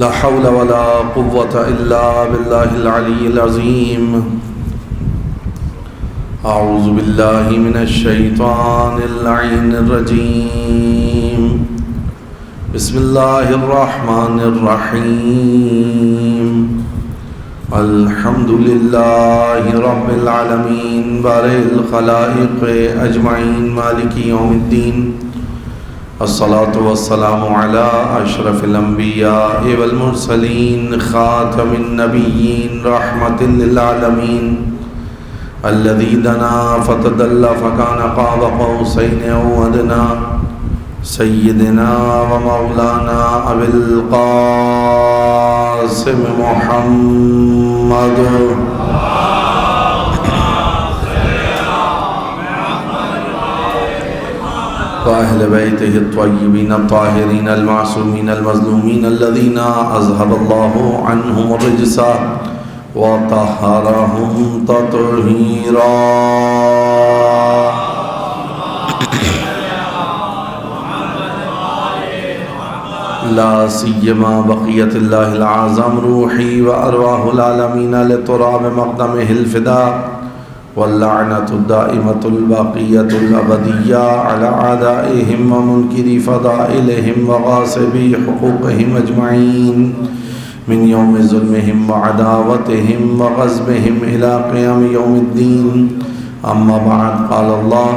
لا حول ولا قوة إلا بالله العلي العظيم. أعوذ بالله من الشيطان اللعين الرجيم. بسم الله الرحمن الرحيم. الحمد لله رب العالمين بارئ الخلائق أجمعين مالك يوم الدين. الصلاة والسلام على أشرف الأنبياء والمرسلين خاتم النبيين رحمة للعالمين الذي دنا فتدلى فكان قاب قوسين أو أدنى سيدنا ومولانا أبي القاسم محمد وأهل بيته الطيبين الطاهرين المعصومين المظلومين الذين أذهب الله عنهم الرجس وطهرهم تطهيرا. لا سيما بقية الله الأعظم روحي وأرواح العالمين لتراب مقدمه الفداء واللعنة الدائمة الباقية الأبدية على أعدائهم ومنكري فضائلهم وغاصبي حقوقهم أجمعين من يوم ظلمهم وعداوتهم وغصبهم إلى قيام يوم الدين. أما بعد قال الله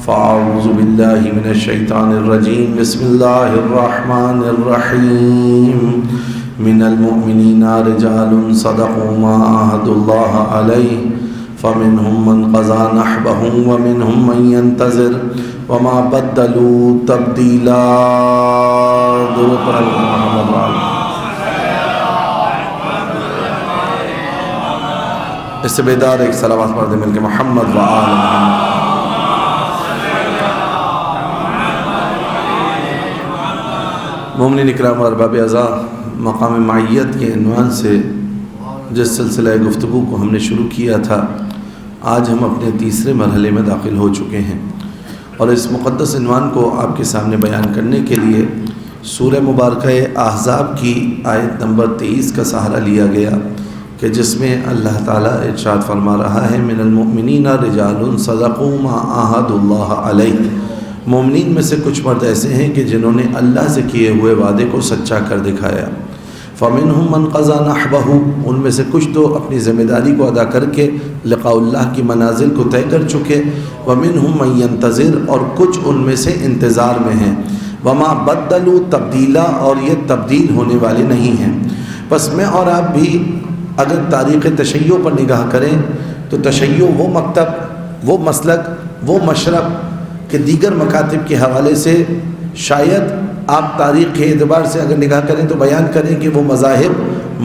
فأعوذ بالله من الشيطان الرجيم. بسم الله الرحمن الرحيم. من المؤمنين رجال صدقوا ما عاهدوا الله عليه فمنهم من قضى نحبه ومنهم من ينتظر وما بدلوا تبديلا. درود پر محمد وآل. اس سے بیدار ایک صلوات پڑھ دیں مل کے محمد وآل محمد. مومنین اکرام اور ارباب اعزاء، مقام معیت کے عنوان سے جس سلسلہ گفتگو کو ہم نے شروع کیا تھا، آج ہم اپنے تیسرے مرحلے میں داخل ہو چکے ہیں، اور اس مقدس عنوان کو آپ کے سامنے بیان کرنے کے لیے سورہ مبارکہ احزاب کی آیت نمبر 23 کا سہارا لیا گیا کہ جس میں اللہ تعالیٰ ارشاد فرما رہا ہے من المؤمنین رجال صدقوا ما عاہدوا اللہ علیہ. مومنین میں سے کچھ مرد ایسے ہیں کہ جنہوں نے اللہ سے کیے ہوئے وعدے کو سچا کر دکھایا. فمنہم من قضى نحبہ، ان میں سے کچھ تو اپنی ذمہ داری کو ادا کر کے لقاء اللہ کی منازل کو طے کر چکے. ومنہم من ينتظر، اور کچھ ان میں سے انتظار میں ہیں. وما بدلوا تبدیلا، اور یہ تبدیل ہونے والے نہیں ہیں. بس میں اور آپ بھی اگر تاریخ تشیع پر نگاہ کریں تو تشیع وہ مکتب، وہ مسلک، وہ مشرب کہ دیگر مکاتب کے حوالے سے شاید آپ تاریخ کے اعتبار سے اگر نگاہ کریں تو بیان کریں کہ وہ مذاہب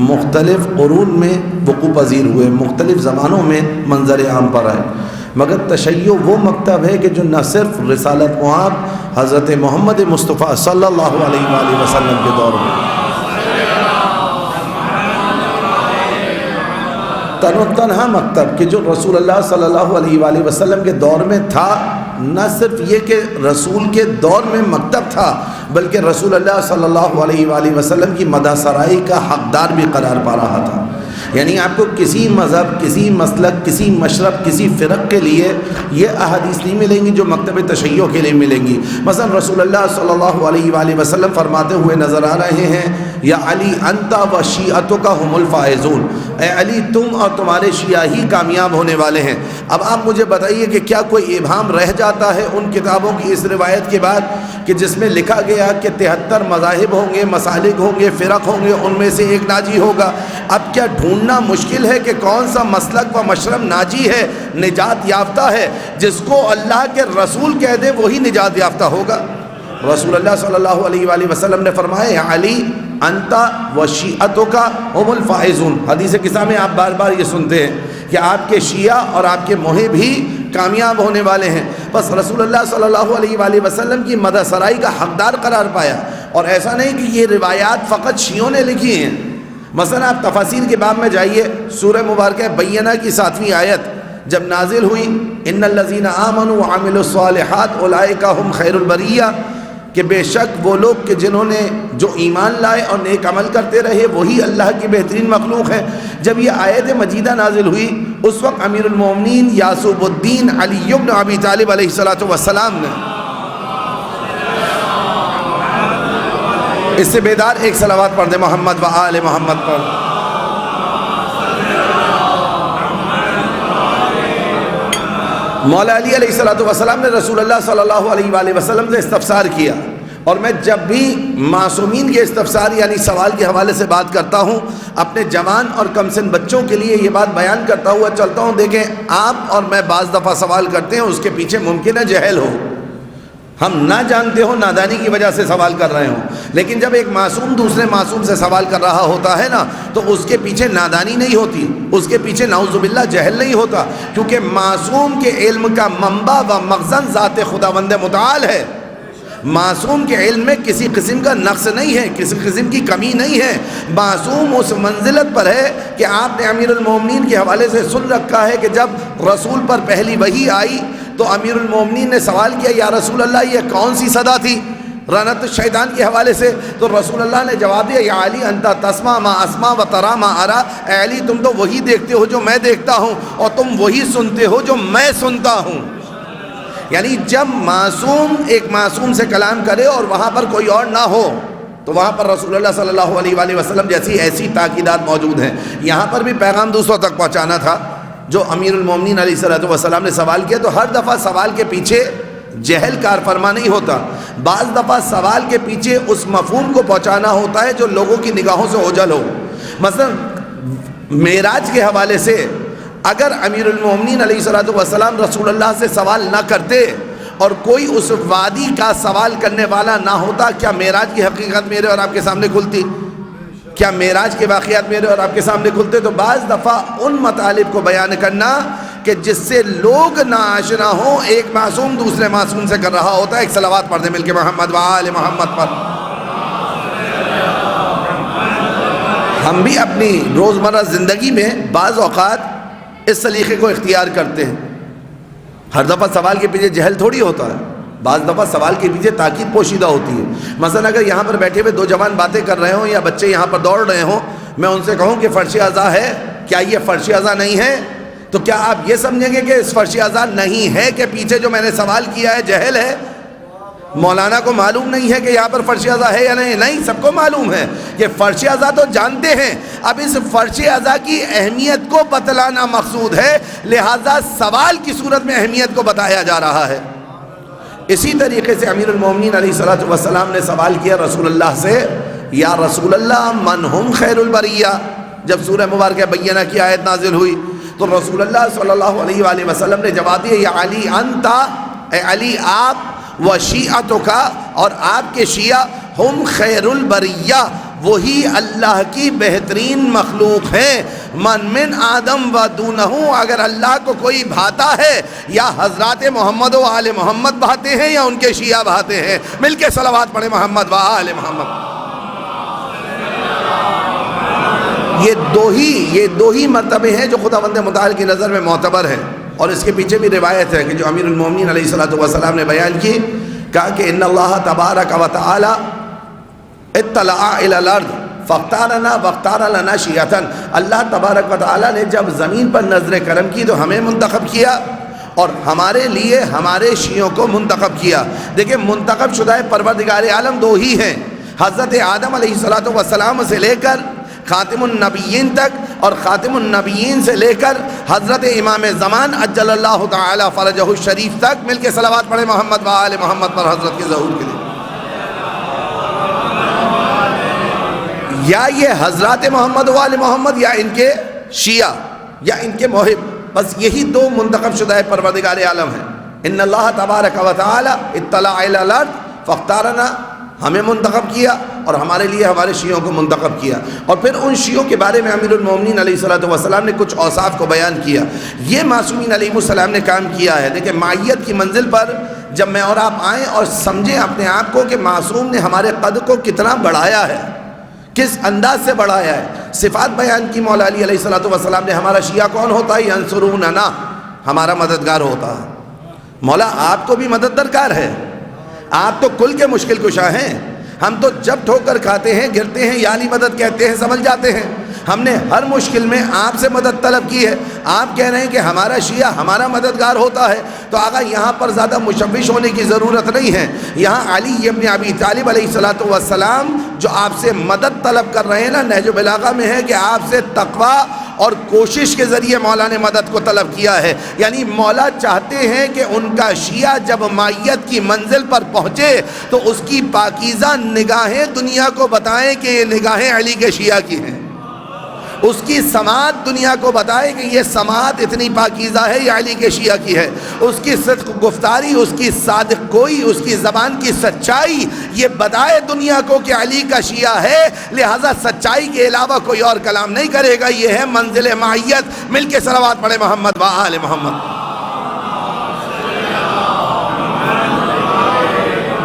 مختلف قرون میں وقوع پذیر ہوئے، مختلف زمانوں میں منظر عام پر آئے، مگر تشیع وہ مکتب ہے کہ جو نہ صرف رسالت مآب حضرت محمد مصطفیٰ صلی اللہ علیہ وآلہ وسلم کے دور میں تن و تنہا مکتب کہ جو رسول اللہ صلی اللہ علیہ وآلہ وسلم کے دور میں تھا، نہ صرف یہ کہ رسول کے دور میں مکتب تھا بلکہ رسول اللہ صلی اللہ علیہ وآلہ وسلم کی مدح سرائی کا حقدار بھی قرار پا رہا تھا. یعنی آپ کو کسی مذہب، کسی مسلک، کسی مشرب، کسی فرق کے لیے یہ احادیث نہیں ملیں گی جو مکتب تشیع کے لیے ملیں گی. مثلا رسول اللہ صلی اللہ علیہ وآلہ وسلم فرماتے ہوئے نظر آ رہے ہیں یا علی انت و شیعتک هم الفائزون، اے علی تم اور تمہارے شیعہ ہی کامیاب ہونے والے ہیں. اب آپ مجھے بتائیے کہ کیا کوئی ابہام رہ جاتا ہے ان کتابوں کی اس روایت کے بعد کہ جس میں لکھا گیا کہ 73 مذاہب ہوں گے، مسالک ہوں گے، فرق ہوں گے، ان میں سے ایک ناجی ہوگا. اب کیا ڈھونڈنا مشکل ہے کہ کون سا مسلک و مشرب ناجی ہے، نجات یافتہ ہے؟ جس کو اللہ کے رسول کہہ دے وہی نجات یافتہ ہوگا. رسول اللہ صلی اللہ علیہ وآلہ وسلم نے فرمایا یا علی انت و شیعتک هم الفائزون. حدیث قصہ میں آپ بار بار یہ سنتے ہیں کہ آپ کے شیعہ اور آپ کے محب بھی کامیاب ہونے والے ہیں. بس رسول اللہ صلی اللہ علیہ وآلہ وسلم کی مدح سرائی کا حقدار قرار پایا. اور ایسا نہیں کہ یہ روایات فقط شیعوں نے لکھی ہیں. مثلا آپ تفاسیر کے باب میں جائیے، سورہ مبارکہ بینہ کی 7ویں آیت جب نازل ہوئی ان الذین آمنوا وعملوا الصالحات اولئک هم خیر البریہ، کہ بے شک وہ لوگ کہ جنہوں نے جو ایمان لائے اور نیک عمل کرتے رہے وہی اللہ کی بہترین مخلوق ہے۔ جب یہ آیت مجیدہ نازل ہوئی اس وقت امیر المومنین یعصوب الدین علی بن ابی طالب علیہ السلام نے اس سے بیدار ایک صلوات پڑھ دے محمد و آل محمد پر۔ مولا علی علیہ السلام نے رسول اللہ صلی اللہ علیہ وآلہ وسلم سے استفسار کیا، اور میں جب بھی معصومین کے استفسار یعنی سوال کے حوالے سے بات کرتا ہوں اپنے جوان اور کم سن بچوں کے لیے یہ بات بیان کرتا ہوا چلتا ہوں۔ دیکھیں آپ اور میں بعض دفعہ سوال کرتے ہیں اس کے پیچھے ممکن ہے جہل ہو، ہم نہ جانتے ہو، نادانی کی وجہ سے سوال کر رہے ہوں، لیکن جب ایک معصوم دوسرے معصوم سے سوال کر رہا ہوتا ہے نا تو اس کے پیچھے نادانی نہیں ہوتی، اس کے پیچھے نعوذ باللہ جہل نہیں ہوتا، کیونکہ معصوم کے علم کا منبع و مخزن ذات خداوند متعال ہے۔ معصوم کے علم میں کسی قسم کا نقص نہیں ہے، کسی قسم کی کمی نہیں ہے۔ معصوم اس منزلت پر ہے کہ آپ نے امیر المومنین کے حوالے سے سن رکھا ہے کہ جب رسول پر پہلی وحی آئی تو امیر المومنین نے سوال کیا یا رسول اللہ یہ کون سی صدا تھی رنت الشیطان کے حوالے سے؟ تو رسول اللہ نے جواب دیا یا علی انت تسمع ما اسمع و ترى ما ارى، اے علی تم تو وہی دیکھتے ہو جو میں دیکھتا ہوں اور تم وہی سنتے ہو جو میں سنتا ہوں۔ یعنی جب معصوم ایک معصوم سے کلام کرے اور وہاں پر کوئی اور نہ ہو تو وہاں پر رسول اللہ صلی اللہ علیہ وآلہ وسلم جیسی ایسی تاکیدات موجود ہیں۔ یہاں پر بھی پیغام دوسروں تک پہنچانا تھا۔ جو امیر المومنین علیہ السلام نے سوال کیا تو ہر دفعہ سوال کے پیچھے جہل کار فرما نہیں ہوتا، بعض دفعہ سوال کے پیچھے اس مفہوم کو پہنچانا ہوتا ہے جو لوگوں کی نگاہوں سے اوجھل ہو۔ مثلا معراج کے حوالے سے اگر امیر المومنین علیہ السلام رسول اللہ سے سوال نہ کرتے اور کوئی اس وادی کا سوال کرنے والا نہ ہوتا، کیا معراج کی حقیقت میرے اور آپ کے سامنے کھلتی؟ کیا معراج کے واقعات میرے اور آپ کے سامنے کھلتے؟ تو بعض دفعہ ان مطالب کو بیان کرنا کہ جس سے لوگ ناآشنا ہوں ایک معصوم دوسرے معصوم سے کر رہا ہوتا ہے۔ ایک صلوات پڑھ دیں مل کے محمد و آل محمد پر۔ ہم بھی اپنی روزمرہ زندگی میں بعض اوقات اس سلیقے کو اختیار کرتے ہیں۔ ہر دفعہ سوال کے پیچھے جہل تھوڑی ہوتا ہے، بعض دفعہ سوال کے پیچھے تاکید پوشیدہ ہوتی ہے۔ مثلا اگر یہاں پر بیٹھے ہوئے دو جوان باتیں کر رہے ہوں یا بچے یہاں پر دوڑ رہے ہوں، میں ان سے کہوں کہ فرش اعضاء ہے، کیا یہ فرش اعضاء نہیں ہے؟ تو کیا آپ یہ سمجھیں گے کہ اس فرش اعضاء نہیں ہے کہ پیچھے جو میں نے سوال کیا ہے جہل ہے؟ مولانا کو معلوم نہیں ہے کہ یہاں پر فرش اعضاء ہے یا نہیں؟ نہیں، سب کو معلوم ہے کہ فرش اعضاء تو جانتے ہیں، اب اس فرش اعضاء کی اہمیت کو بتلانا مقصود ہے، لہذا سوال کی صورت میں اہمیت کو بتایا جا رہا ہے۔ اسی طریقے سے امیر المومنین علیہ السلام نے سوال کیا رسول اللہ سے یا رسول اللہ من ہم خیر البریہ۔ جب سورہ مبارکہ بینہ کی آیت نازل ہوئی تو رسول اللہ صلی اللہ علیہ وآلہ وسلم نے جواب دیا یا علی انتا، اے علی آپ و شیعتک اور آپ کے شیعہ ہم خیر البریہ وہی اللہ کی بہترین مخلوق ہیں۔ من آدم و دونہ، اگر اللہ کو کوئی بھاتا ہے یا حضرات محمد و آل محمد بھاتے ہیں یا ان کے شیعہ بھاتے ہیں۔ مل کے صلوات پڑھیں محمد و آل محمد۔ یہ دو ہی مرتبے ہیں جو خداوند متعال کی نظر میں معتبر ہیں، اور اس کے پیچھے بھی روایت ہے کہ جو امیر المومنین علیہ السلام نے بیان کی، کہا کہ ان اللہ تبارک و تعالی اطلع الی الارض فاختارنا واختار لنا شیعۃ۔ اللہ تبارک و تعالی نے جب زمین پر نظر کرم کی تو ہمیں منتخب کیا اور ہمارے لیے ہمارے شیعوں کو منتخب کیا۔ دیکھیں منتخب شدہ پروردگار عالم دو ہی ہیں، حضرت آدم علیہ السلام سے لے کر خاتم النبیین تک، اور خاتم النبیین سے لے کر حضرت امام زمان عجل اللہ تعالی فرجہ الشریف تک۔ مل کے صلوات پڑھیں محمد و آل محمد پر حضرت کے ظہور کے لیے۔ یا یہ حضرات محمد و آل محمد یا ان کے شیعہ یا ان کے محب، بس یہی دو منتخب شدہ پروردگار عالم ہیں۔ ان اللہ تبارک و تعالی اطلع الی الارض فاختارنا، ہمیں منتخب کیا اور ہمارے لیے ہمارے شیعوں کو منتخب کیا، اور پھر ان شیعوں کے بارے میں امیر المومنین علیہ السلام نے کچھ اوصاف کو بیان کیا۔ یہ معصومین علیہ السلام نے کام کیا ہے۔ دیکھیں معیت کی منزل پر جب میں اور آپ آئیں اور سمجھیں اپنے آپ کو کہ معصوم نے ہمارے قد کو کتنا بڑھایا ہے، کس انداز سے بڑھایا ہے۔ صفات بیان کی مولا علی علیہ السلام نے، ہمارا شیعہ کون ہوتا ہے؟ ینصروننا، ہمارا مددگار ہوتا ہے۔ مولا آپ کو بھی مدد درکار ہے، آپ تو کل کے مشکل کشا ہیں، ہم تو جب ٹھوکر کھاتے ہیں گرتے ہیں یا علی مدد کہتے ہیں سمجھ جاتے ہیں۔ ہم نے ہر مشکل میں آپ سے مدد طلب کی ہے، آپ کہہ رہے ہیں کہ ہمارا شیعہ ہمارا مددگار ہوتا ہے، تو آقا یہاں پر زیادہ مشوش ہونے کی ضرورت نہیں ہے۔ یہاں علی ابن ابی طالب علیہ السلام جو آپ سے مدد طلب کر رہے ہیں نا، نہج البلاغہ میں ہے کہ آپ سے تقوی اور کوشش کے ذریعے مولا نے مدد کو طلب کیا ہے، یعنی مولا چاہتے ہیں کہ ان کا شیعہ جب مائیت کی منزل پر پہنچے تو اس کی پاکیزہ نگاہیں دنیا کو بتائیں کہ یہ نگاہیں علی کے شیعہ کی ہیں، اس کی سماعت دنیا کو بتائے کہ یہ سماعت اتنی پاکیزہ ہے یہ علی کے شیعہ کی ہے، اس کی صدق گفتاری، اس کی صادق گوئی، اس کی زبان کی سچائی یہ بتائے دنیا کو کہ علی کا شیعہ ہے، لہذا سچائی کے علاوہ کوئی اور کلام نہیں کرے گا۔ یہ ہے منزل معیت۔ مل کے صلوات پڑھے محمد و آل محمد۔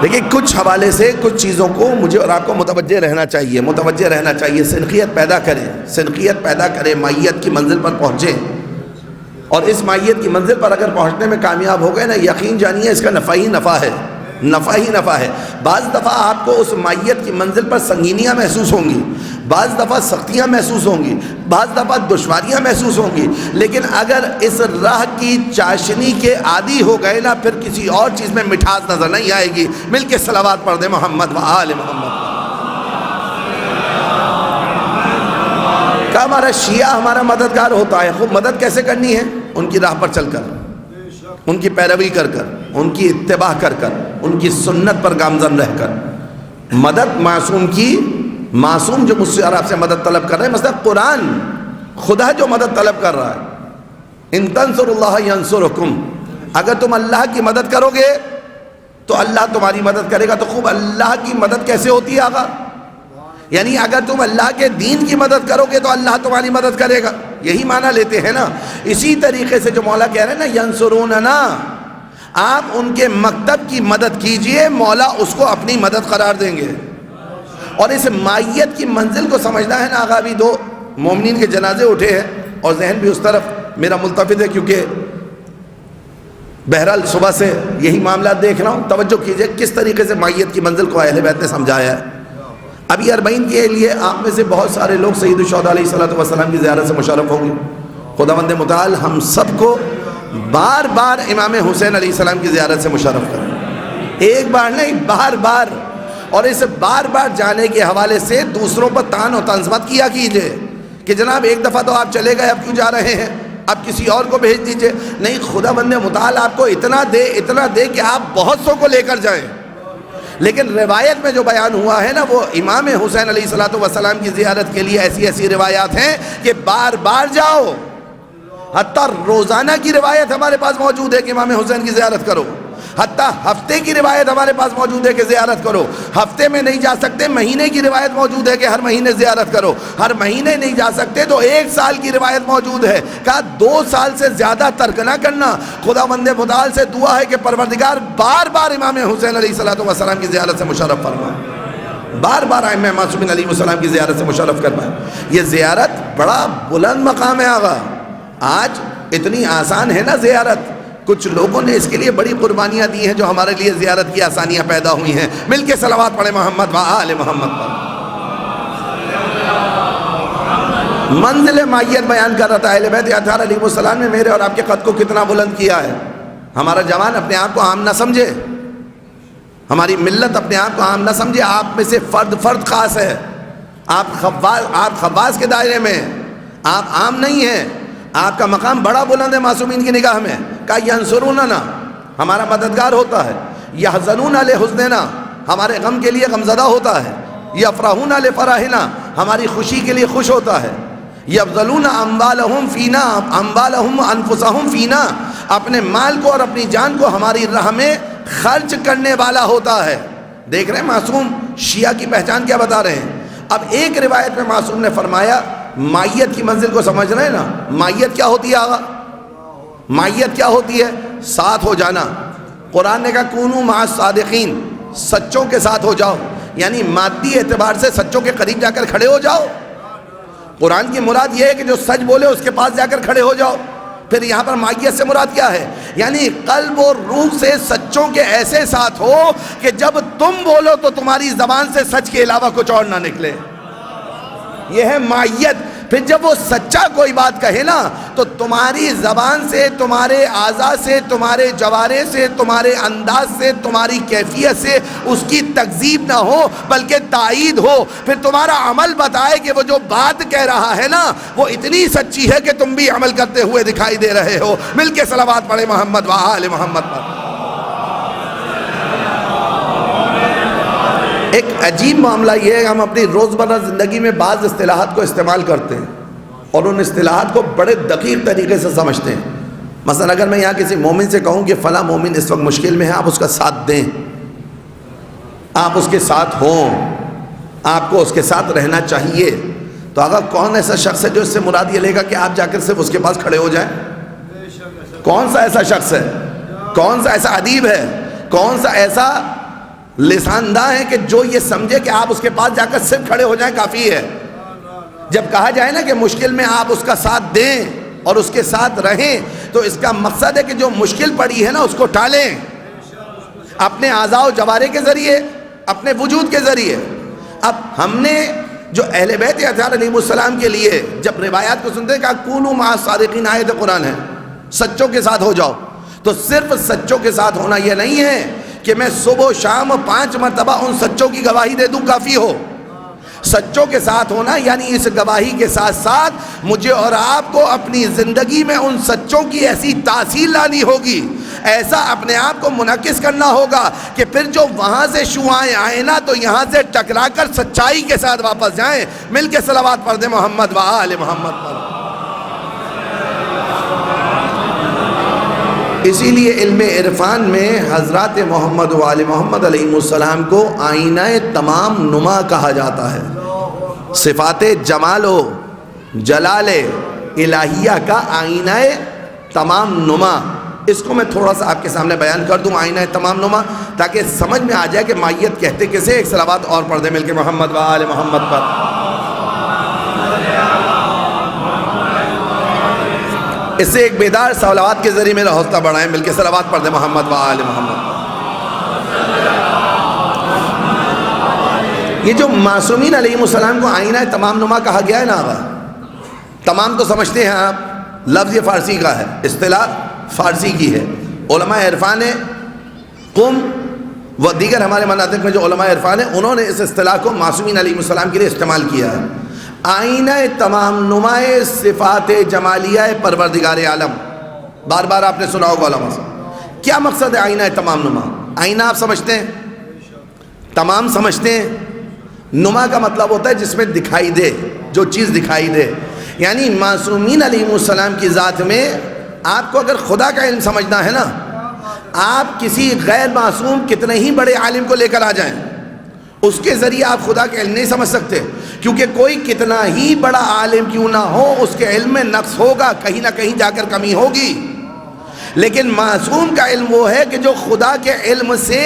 دیکھیں کچھ حوالے سے کچھ چیزوں کو مجھے اور آپ کو متوجہ رہنا چاہیے، سنخیت پیدا کریں، مائیت کی منزل پر پہنچیں، اور اس مائیت کی منزل پر اگر پہنچنے میں کامیاب ہو گئے نا، یقین جانیے اس کا نفع ہی نفع ہے۔ بعض دفعہ آپ کو اس مائیت کی منزل پر سنگینیاں محسوس ہوں گی، بعض دفعہ سختیاں محسوس ہوں گی، بعض دفعہ دشواریاں محسوس ہوں گی، لیکن اگر اس راہ کی چاشنی کے عادی ہو گئے نا، پھر کسی اور چیز میں مٹھاس نظر نہیں آئے گی۔ مل کے صلوات پڑھ دے محمد و آل محمد۔ کہ ہمارا شیعہ ہمارا مددگار ہوتا ہے، خوب مدد کیسے کرنی ہے؟ ان کی راہ پر چل کر، ان کی پیروی کر کر، ان کی اتباع کر کر، ان کی سنت پر گامزن رہ کر۔ مدد معصوم جو مجھ سے اور آپ سے مدد طلب کر رہے ہیں، مثلا قرآن، خدا جو مدد طلب کر رہا ہے، ان تنصروا اللہ ینصرکم، اگر تم اللہ کی مدد کرو گے تو اللہ تمہاری مدد کرے گا۔ تو خوب اللہ کی مدد کیسے ہوتی ہے آقا؟ یعنی اگر تم اللہ کے دین کی مدد کرو گے تو اللہ تمہاری مدد کرے گا، یہی معنی لیتے ہیں نا۔ اسی طریقے سے جو مولا کہہ رہے ہیں نا ینصروننا، آپ ان کے مکتب کی مدد کیجئے، مولا اس کو اپنی مدد قرار دیں گے۔ اور اس مائیت کی منزل کو سمجھنا ہے نا آقا، ابھی 2 مومنین کے جنازے اٹھے ہیں اور ذہن بھی اس طرف میرا ملتفت ہے، کیونکہ بہرحال صبح سے یہی معاملات دیکھ رہا ہوں۔ توجہ کیجئے کس طریقے سے مائیت کی منزل کو اہل بیت نے سمجھایا ہے۔ ابھی 40 کے لیے آپ میں سے بہت سارے لوگ سید الشہداء علیہ السلام کی زیارت سے مشرف ہوں گے۔ خداوند متعال ہم سب کو بار بار امام حسین علیہ السلام کی زیارت سے مشرف کریں، ایک بار نہیں بار بار۔ اور اس بار بار جانے کے حوالے سے دوسروں پر تان و طنز مت کیا کیجئے کہ جناب ایک دفعہ تو آپ چلے گئے، اب کیوں جا رہے ہیں، اب کسی اور کو بھیج دیجئے۔ نہیں، خداوند متعال آپ کو اتنا دے کہ آپ بہت سو کو لے کر جائیں۔ لیکن روایت میں جو بیان ہوا ہے نا، وہ امام حسین علیہ السلام کی زیارت کے لیے ایسی روایات ہیں کہ بار بار جاؤ۔ حتیٰ روزانہ کی روایت ہمارے پاس موجود ہے کہ امام حسین کی زیارت کرو، حتیٰ ہفتے کی روایت ہمارے پاس موجود ہے کہ زیارت کرو۔ ہفتے میں نہیں جا سکتے، مہینے کی روایت موجود ہے کہ ہر مہینے زیارت کرو۔ ہر مہینے نہیں جا سکتے تو 1 سال کی روایت موجود ہے، کہا 2 سال سے زیادہ ترک نہ کرنا۔ خداوند متعال سے دعا ہے کہ پروردگار بار بار امام حسین علیہ السلام کی زیارت سے مشرف فرما، بار بار ائمہ معصومین علیہ السلام کی زیارت سے مشرف کرنا۔ یہ زیارت بڑا بلند مقام ہے آقا، آج اتنی آسان ہے نا زیارت، کچھ لوگوں نے اس کے لیے بڑی قربانیاں دی ہیں جو ہمارے لیے زیارت کی آسانیاں پیدا ہوئی ہیں۔ مل کے صلوات پڑھے محمد و آل محمد پر۔ منزل مائیت بیان کر رہا تھا، اہل بیت اطہار علیہ السلام نے میرے اور آپ کے قد کو کتنا بلند کیا ہے۔ ہمارا جوان اپنے آپ کو عام نہ سمجھے، ہماری ملت اپنے آپ کو عام نہ سمجھے، آپ میں سے فرد خاص ہے، آپ خواص کے دائرے میں، آپ عام نہیں ہیں، آپ کا مقام بڑا بلند ہے معصومین کی نگاہ میں۔ کہا ینصروننا، ہمارا مددگار ہوتا ہے، یحزنون لحزننا، ہمارے غم کے لیے غمزدہ ہوتا ہے، یفرحون لفرحنا، ہماری خوشی کے لیے خوش ہوتا ہے، یبذلون اموالہم فینا، اموالہم انفسہم فینا، اپنے مال کو اور اپنی جان کو ہماری راہ میں خرچ کرنے والا ہوتا ہے۔ دیکھ رہے ہیں معصوم شیعہ کی پہچان کیا بتا رہے ہیں۔ اب ایک روایت میں معصوم نے فرمایا، مائیت کی منزل کو سمجھ رہے ہیں نا، مائیت کیا ہوتی ہے آقا؟ مائیت کیا ہوتی ہے؟ ساتھ ہو جانا۔ قرآن نے کہا کونوا مع الصادقین، سچوں کے ساتھ ہو جاؤ، یعنی مادی اعتبار سے سچوں کے قریب جا کر کھڑے ہو جاؤ۔ قرآن کی مراد یہ ہے کہ جو سچ بولے اس کے پاس جا کر کھڑے ہو جاؤ۔ پھر یہاں پر مائیت سے مراد کیا ہے؟ یعنی قلب اور روح سے سچوں کے ایسے ساتھ ہو کہ جب تم بولو تو تمہاری زبان سے سچ کے علاوہ کچھ اور نہ نکلے. یہ ہے مائیت. پھر جب وہ سچا کوئی بات کہے نا تو تمہاری زبان سے، تمہارے اعضاء سے، تمہارے جوارے سے، تمہارے انداز سے، تمہاری کیفیت سے اس کی تکذیب نہ ہو بلکہ تائید ہو. پھر تمہارا عمل بتائے کہ وہ جو بات کہہ رہا ہے نا وہ اتنی سچی ہے کہ تم بھی عمل کرتے ہوئے دکھائی دے رہے ہو. مل کے صلوات پڑھے محمد و آل محمد پر. ایک عجیب معاملہ یہ ہے کہ ہم اپنی روزمرہ زندگی میں بعض اصطلاحات کو استعمال کرتے ہیں اور ان اصطلاحات کو بڑے دقیق طریقے سے سمجھتے ہیں. مثلا اگر میں یہاں کسی مومن سے کہوں کہ فلاں مومن اس وقت مشکل میں ہے، آپ اس کا ساتھ دیں، آپ اس کے ساتھ ہوں، آپ کو اس کے ساتھ رہنا چاہیے، تو آقا کون ایسا شخص ہے جو اس سے مراد یہ لے گا کہ آپ جا کر صرف اس کے پاس کھڑے ہو جائیں؟ کون سا ایسا شخص ہے؟ کون سا ایسا ادیب ہے؟ کون سا ایسا لساندہ ہے کہ جو یہ سمجھے کہ آپ اس کے پاس جا کر صرف کھڑے ہو جائیں کافی ہے؟ جب کہا جائے نا کہ مشکل میں آپ اس کا ساتھ دیں اور اس کے ساتھ رہیں تو اس کا مقصد ہے کہ جو مشکل پڑی ہے نا اس کو ٹالیں اپنے اعضاء و جوارے کے ذریعے، اپنے وجود کے ذریعے. اب ہم نے جو اہل بیت اطہار علیہ السلام کے لیے جب روایات کو سنتے ہیں کہ کونوا مع الصادقین، آیت قرآن ہے، سچوں کے ساتھ ہو جاؤ. تو صرف سچوں کے ساتھ ہونا یہ نہیں ہے کہ میں صبح و شام 5 مرتبہ ان سچوں کی گواہی دے دوں کافی ہو. سچوں کے ساتھ ہونا یعنی اس گواہی کے ساتھ ساتھ مجھے اور آپ کو اپنی زندگی میں ان سچوں کی ایسی تاثیر لانی ہوگی، ایسا اپنے آپ کو منعکس کرنا ہوگا کہ پھر جو وہاں سے شعاعیں آئیں نا تو یہاں سے ٹکرا کر سچائی کے ساتھ واپس جائیں. مل کے صلوات پڑھ دیں محمد و آل محمد پر. اسی لیے علم عرفان میں حضرات محمد و آل محمد علیہ السلام کو آئینہ تمام نما کہا جاتا ہے. صفات جمال و جلال الہیہ کا آئینہ تمام نما. اس کو میں تھوڑا سا آپ کے سامنے بیان کر دوں، آئینہ تمام نما، تاکہ سمجھ میں آ جائے کہ مائیت کہتے کسے. ایک صلوات اور پڑھ دیں مل کے محمد و آل محمد پر. اس سے ایک بیدار صلوات کے ذریعے میرا حوصلہ بڑھائیں. مل کے صلوات پڑھ دیں محمد و آل محمد. یہ جو معصومین علیہ السلام کو آئینہ تمام نما کہا گیا ہے نا آقا، تمام تو سمجھتے ہیں آپ، لفظ یہ فارسی کا ہے، اصطلاح فارسی کی ہے. علماء عرفان قم و دیگر ہمارے مناطق میں جو علماء عرفان ہیں انہوں نے اس اصطلاح کو معصومین علیہ السلام کے لیے استعمال کیا ہے. آئینہ تمام نمائے صفات جمالیہ پروردگار عالم. بار بار آپ نے سنا ہوگا علماء سے. کیا مقصد ہے آئینہ تمام نما؟ آئینہ آپ سمجھتے ہیں، تمام سمجھتے ہیں. نما کا مطلب ہوتا ہے جس میں دکھائی دے، جو چیز دکھائی دے. یعنی معصومین علیہ السلام کی ذات میں آپ کو اگر خدا کا علم سمجھنا ہے نا، آپ کسی غیر معصوم کتنے ہی بڑے عالم کو لے کر آ جائیں، اس کے ذریعے آپ خدا کا علم نہیں سمجھ سکتے. کیونکہ کوئی کتنا ہی بڑا عالم کیوں نہ ہو اس کے علم میں نقص ہوگا، کہیں نہ کہیں جا کر کمی ہوگی. لیکن معصوم کا علم وہ ہے کہ جو خدا کے علم سے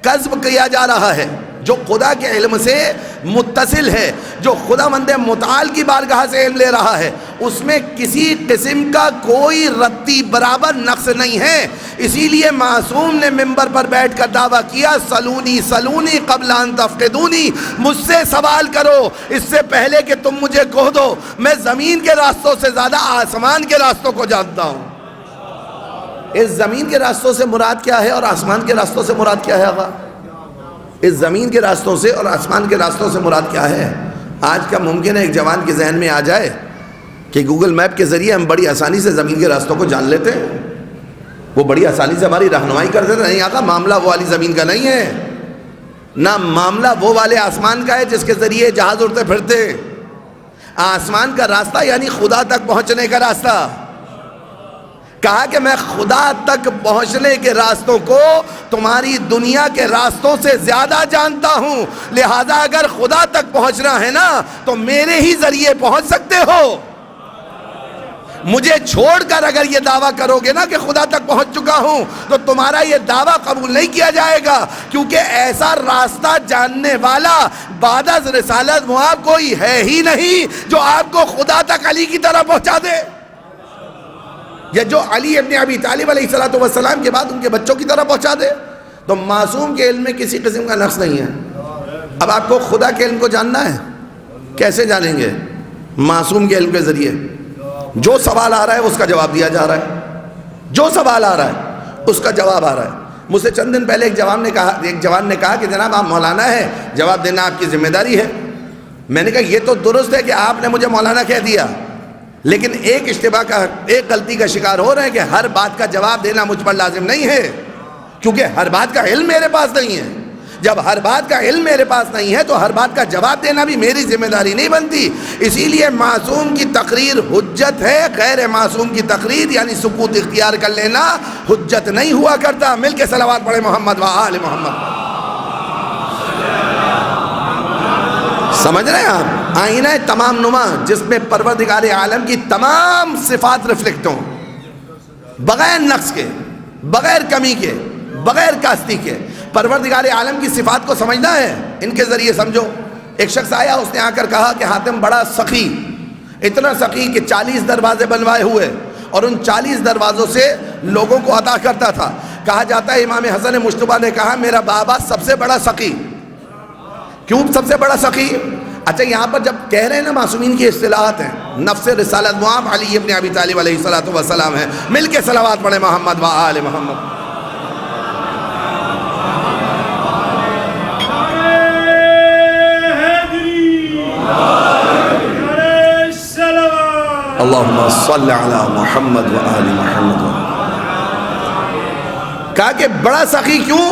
کسب کیا جا رہا ہے، جو خدا کے علم سے متصل ہے، جو خدا مند متعال کی بارگاہ سے علم لے رہا ہے، اس میں کسی قسم کا کوئی رتی برابر نقص نہیں ہے. اسی لیے معصوم نے منبر پر بیٹھ کر دعویٰ کیا، سلونی سلونی قبل ان تفقدونی، مجھ سے سوال کرو اس سے پہلے کہ تم مجھے کہہ دو. میں زمین کے راستوں سے زیادہ آسمان کے راستوں کو جانتا ہوں. اس زمین کے راستوں سے مراد کیا ہے اور آسمان کے راستوں سے مراد کیا ہے آقا؟ اس زمین کے راستوں سے اور آسمان کے راستوں سے مراد کیا ہے؟ آج کا ممکن ہے ایک جوان کے ذہن میں آ جائے کہ گوگل میپ کے ذریعے ہم بڑی آسانی سے زمین کے راستوں کو جان لیتے ہیں، وہ بڑی آسانی سے ہماری رہنمائی کر دیتے. نہیں آقا، معاملہ وہ والی زمین کا نہیں ہے، نہ معاملہ وہ والے آسمان کا ہے جس کے ذریعے جہاز اڑتے پھرتے. آسمان کا راستہ یعنی خدا تک پہنچنے کا راستہ. کہا کہ میں خدا تک پہنچنے کے راستوں کو تمہاری دنیا کے راستوں سے زیادہ جانتا ہوں، لہذا اگر خدا تک پہنچنا ہے نا تو میرے ہی ذریعے پہنچ سکتے ہو. مجھے چھوڑ کر اگر یہ دعویٰ کرو گے نا کہ خدا تک پہنچ چکا ہوں تو تمہارا یہ دعویٰ قبول نہیں کیا جائے گا، کیونکہ ایسا راستہ جاننے والا بعد از رسالت وہاں کوئی ہے ہی نہیں جو آپ کو خدا تک علی کی طرح پہنچا دے. یا جو علی ابن ابی طالب علیہ السلام کے بعد ان کے بچوں کی طرح پہنچا دے. تو معصوم کے علم میں کسی قسم کا نقص نہیں ہے. اب آپ کو خدا کے علم کو جاننا ہے، کیسے جانیں گے؟ معصوم کے علم کے ذریعے. جو سوال آ رہا ہے اس کا جواب دیا جا رہا ہے، جو سوال آ رہا ہے اس کا جواب آ رہا ہے. مجھ سے چند دن پہلے ایک جوان نے کہا کہ جناب آپ مولانا ہیں، جواب دینا آپ کی ذمہ داری ہے. میں نے کہا یہ تو درست ہے کہ آپ نے مجھے مولانا کہہ دیا، لیکن ایک اشتباہ کا، ایک غلطی کا شکار ہو رہے ہیں کہ ہر بات کا جواب دینا مجھ پر لازم نہیں ہے، کیونکہ ہر بات کا علم میرے پاس نہیں ہے. جب ہر بات کا علم میرے پاس نہیں ہے تو ہر بات کا جواب دینا بھی میری ذمہ داری نہیں بنتی. اسی لیے معصوم کی تقریر حجت ہے، غیر معصوم کی تقریر یعنی سکوت اختیار کر لینا حجت نہیں ہوا کرتا. مل کے صلوات پڑھے محمد و آل محمد. سمجھ رہے ہیں آپ؟ آئینہ تمام نما جس میں پروردگار عالم کی تمام صفات ریفلیکٹ ہوں، بغیر نقص کے، بغیر کمی کے، بغیر کاستی کے. پروردگار عالم کی صفات کو سمجھنا ہے، ان کے ذریعے سمجھو. ایک شخص آیا، اس نے آ کر کہا کہ حاتم بڑا سخی، اتنا سخی کہ 40 دروازے بنوائے ہوئے اور ان 40 دروازوں سے لوگوں کو عطا کرتا تھا. کہا جاتا ہے امام حسن مجتبیٰ نے کہا میرا بابا سب سے بڑا سخی. کیوں سب سے بڑا سخی؟ اچھا یہاں پر جب کہہ رہے ہیں نا معصومین کی اصطلاحات ہیں، نفس رسالت معاب علی ابن ابی طالب علیہ السلام ہے. مل کے صلوات پڑھے محمد و آل محمد. اللہم صلی علی محمد و آل محمد. کہا کہ بڑا سخی کیوں؟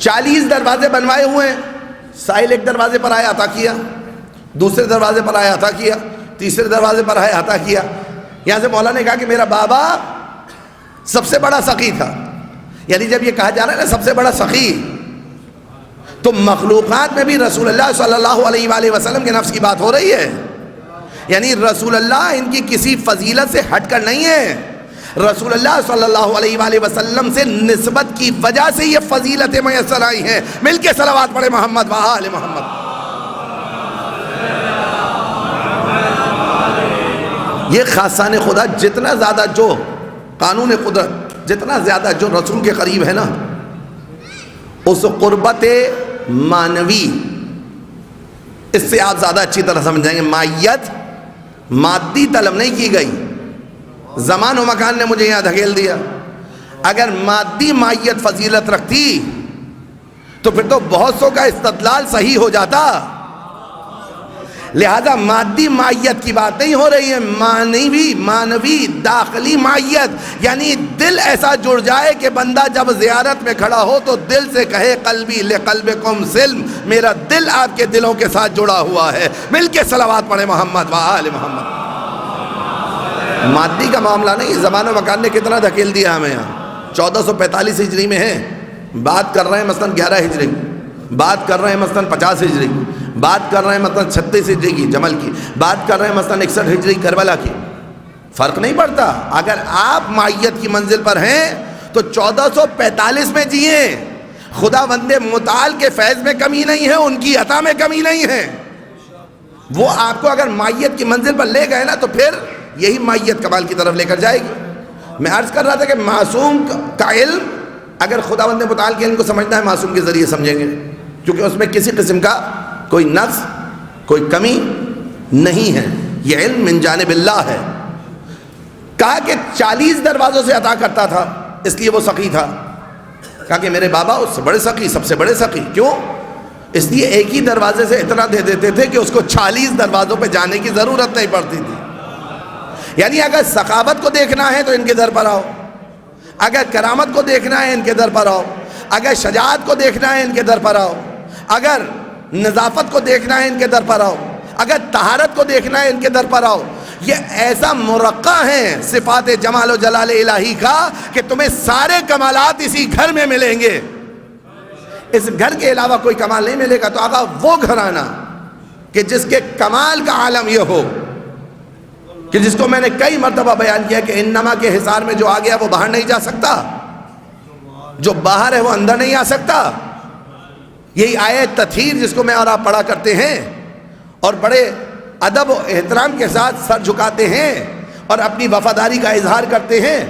40 دروازے بنوائے ہوئے ہیں. سائل ایک دروازے پر آیا عطا کیا، دوسرے دروازے پر آیا عطا کیا، تیسرے دروازے پر آیا عطا کیا. یہاں سے مولا نے کہا کہ میرا بابا سب سے بڑا سخی تھا. یعنی جب یہ کہا جا رہا ہے نا سب سے بڑا سخی، تو مخلوقات میں بھی رسول اللہ صلی اللہ علیہ وآلہ وسلم کے نفس کی بات ہو رہی ہے. یعنی رسول اللہ ان کی کسی فضیلت سے ہٹ کر نہیں ہے، رسول اللہ صلی اللہ علیہ وآلہ وسلم سے نسبت کی وجہ سے یہ فضیلتیں میسر آئی ہیں. مل کے صلوات پڑھے محمد و آل محمد. یہ خاصان خدا جتنا زیادہ جو قانون قدرت جتنا زیادہ جو رسول کے قریب ہے نا، اس قربت معنوی اس سے آپ زیادہ اچھی طرح سمجھ جائیں گے. مائیت مادی طلب نہیں کی گئی. زمان و مکان نے مجھے یہاں دھکیل دیا. اگر مادی مائیت فضیلت رکھتی تو پھر تو بہت سو کا استدلال صحیح ہو جاتا. لہذا مادی مائیت کی بات نہیں ہو رہی ہے، معنوی داخلی مائیت. یعنی دل ایسا جڑ جائے کہ بندہ جب زیارت میں کھڑا ہو تو دل سے کہے قلبی لقلبکم سلم، میرا دل آپ کے دلوں کے ساتھ جڑا ہوا ہے. مل کے صلوات پڑھے محمد و آل محمد. مادی کا معاملہ نہیں. زمان و مکان نے کتنا دھکیل دیا ہمیں. یہاں 1445 ہجری میں ہے، بات کر رہے ہیں مثلاً 11 ہجری، بات کر رہے ہیں مثلاً 50 ہجری، بات کر رہے ہیں مثلاً 36 ہجری کی جمل کی، بات کر رہے ہیں مثلاً 61 ہجری کربلا کی. فرق نہیں پڑتا. اگر آپ مائیت کی منزل پر ہیں تو 1445 میں جئیں. خدا بندے متعال کے فیض میں کمی نہیں ہے، ان کی عطا میں کمی نہیں ہے. وہ آپ کو اگر مائیت کی منزل پر لے گئے نا تو پھر یہی مائیت کمال کی طرف لے کر جائے گی. میں عرض کر رہا تھا کہ معصوم کا علم اگر خدا بند متعال کے علم کو سمجھنا ہے معصوم کے ذریعے سمجھیں گے، کیونکہ اس میں کسی قسم کا کوئی نقص کوئی کمی نہیں ہے. یہ علم من جانب اللہ ہے. کہا کہ 40 دروازوں سے عطا کرتا تھا اس لیے وہ سخی تھا. کہا کہ میرے بابا اس سے بڑے سخی، سب سے بڑے سخی. کیوں؟ اس لیے ایک ہی دروازے سے اتنا دے دیتے تھے کہ اس کو 40 دروازوں پہ جانے کی ضرورت نہیں پڑتی تھی. یعنی اگر سخاوت کو دیکھنا ہے تو ان کے در پر آؤ، اگر کرامت کو دیکھنا ہے ان کے در پر آؤ، اگر شجاعت کو دیکھنا ہے ان کے در پر آؤ، اگر نظافت کو دیکھنا ہے ان کے در پر آؤ، اگر طہارت کو دیکھنا ہے ان کے در پر آؤ. یہ ایسا مرقع ہے صفات جمال و جلال الہی کا کہ تمہیں سارے کمالات اسی گھر میں ملیں گے. اس گھر کے علاوہ کوئی کمال نہیں ملے گا. تو آقا وہ گھرانہ کہ جس کے کمال کا عالم یہ ہو کہ جس کو میں نے کئی مرتبہ بیان کیا کہ انما کے حصار میں جو آ گیا وہ باہر نہیں جا سکتا، جو باہر ہے وہ اندر نہیں آ سکتا. یہی آیت تطہیر جس کو میں اور آپ پڑھا کرتے ہیں اور بڑے ادب و احترام کے ساتھ سر جھکاتے ہیں اور اپنی وفاداری کا اظہار کرتے ہیں،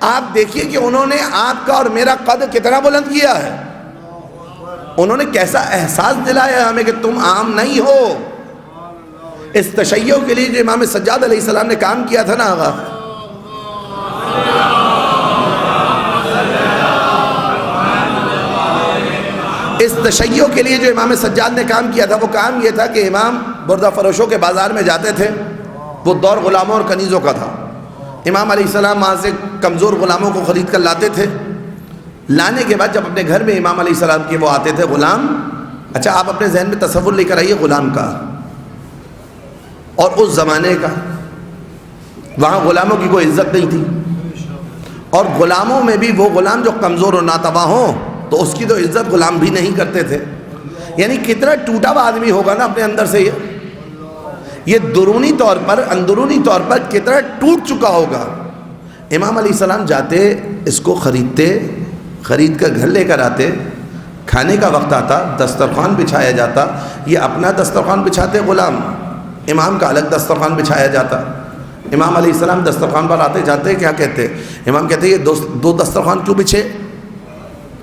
آپ دیکھیے کہ انہوں نے آپ کا اور میرا قد کتنا بلند کیا ہے، انہوں نے کیسا احساس دلایا ہمیں کہ تم عام نہیں ہو۔ اس تشیع کے لیے جو امام سجاد علیہ السلام نے کام کیا تھا نا آغا، اس تشیع کے لیے جو امام سجاد نے کام کیا تھا، وہ کام یہ تھا کہ امام بردہ فروشوں کے بازار میں جاتے تھے، وہ دور غلاموں اور کنیزوں کا تھا۔ امام علیہ السلام وہاں سے کمزور غلاموں کو خرید کر لاتے تھے، لانے کے بعد جب اپنے گھر میں امام علیہ السلام کے وہ آتے تھے غلام، اچھا آپ اپنے ذہن میں تصور لے کر آئیے غلام کا، اور اس زمانے کا، وہاں غلاموں کی کوئی عزت نہیں تھی، اور غلاموں میں بھی وہ غلام جو کمزور و ناتواں ہوں تو اس کی تو عزت غلام بھی نہیں کرتے تھے۔ یعنی کتنا ٹوٹا ہوا آدمی ہوگا نا اپنے اندر سے، یہ درونی طور پر اندرونی طور پر کتنا ٹوٹ چکا ہوگا۔ امام علیہ السلام جاتے، اس کو خریدتے، خرید کر گھر لے کر آتے، کھانے کا وقت آتا، دسترخوان بچھایا جاتا، یہ اپنا دسترخوان بچھاتے غلام، امام کا الگ دسترخوان بچھایا جاتا۔ امام علیہ السلام دسترخوان پر آتے جاتے کیا کہتے؟ امام کہتے یہ دو دسترخوان کیوں بچھے؟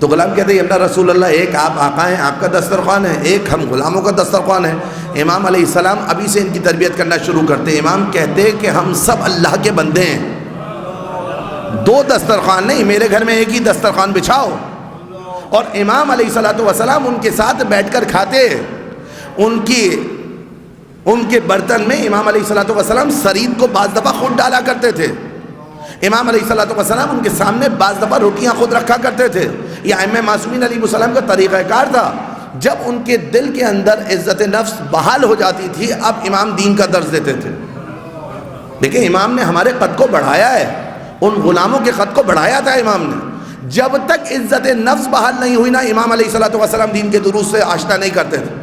تو غلام کہتے ہیں اللہ رسول اللہ، ایک آپ آقا ہیں، آپ کا دسترخوان ہے، ایک ہم غلاموں کا دسترخوان ہے۔ امام علیہ السلام ابھی سے ان کی تربیت کرنا شروع کرتے۔ امام کہتے کہ ہم سب اللہ کے بندے ہیں، دو دسترخوان نہیں، میرے گھر میں ایک ہی دسترخوان بچھاؤ۔ اور امام علیہ السلام ان کے ساتھ بیٹھ کر کھاتے، ان کے برتن میں امام علیہ السلام سرید کو بعض دفعہ خود ڈالا کرتے تھے۔ امام علیہ السلام ان کے سامنے بعض دفعہ روٹیاں خود رکھا کرتے تھے۔ یہ ائمہ معصومین علیہ السلام کا طریقہ کار تھا۔ جب ان کے دل کے اندر عزت نفس بحال ہو جاتی تھی، اب امام دین کا درس دیتے تھے۔ دیکھیں امام نے ہمارے قد کو بڑھایا ہے، ان غلاموں کے قد کو بڑھایا تھا امام نے۔ جب تک عزت نفس بحال نہیں ہوئی نا، امام علیہ السلام دین کے دروس سے آشنا نہیں کرتے تھے۔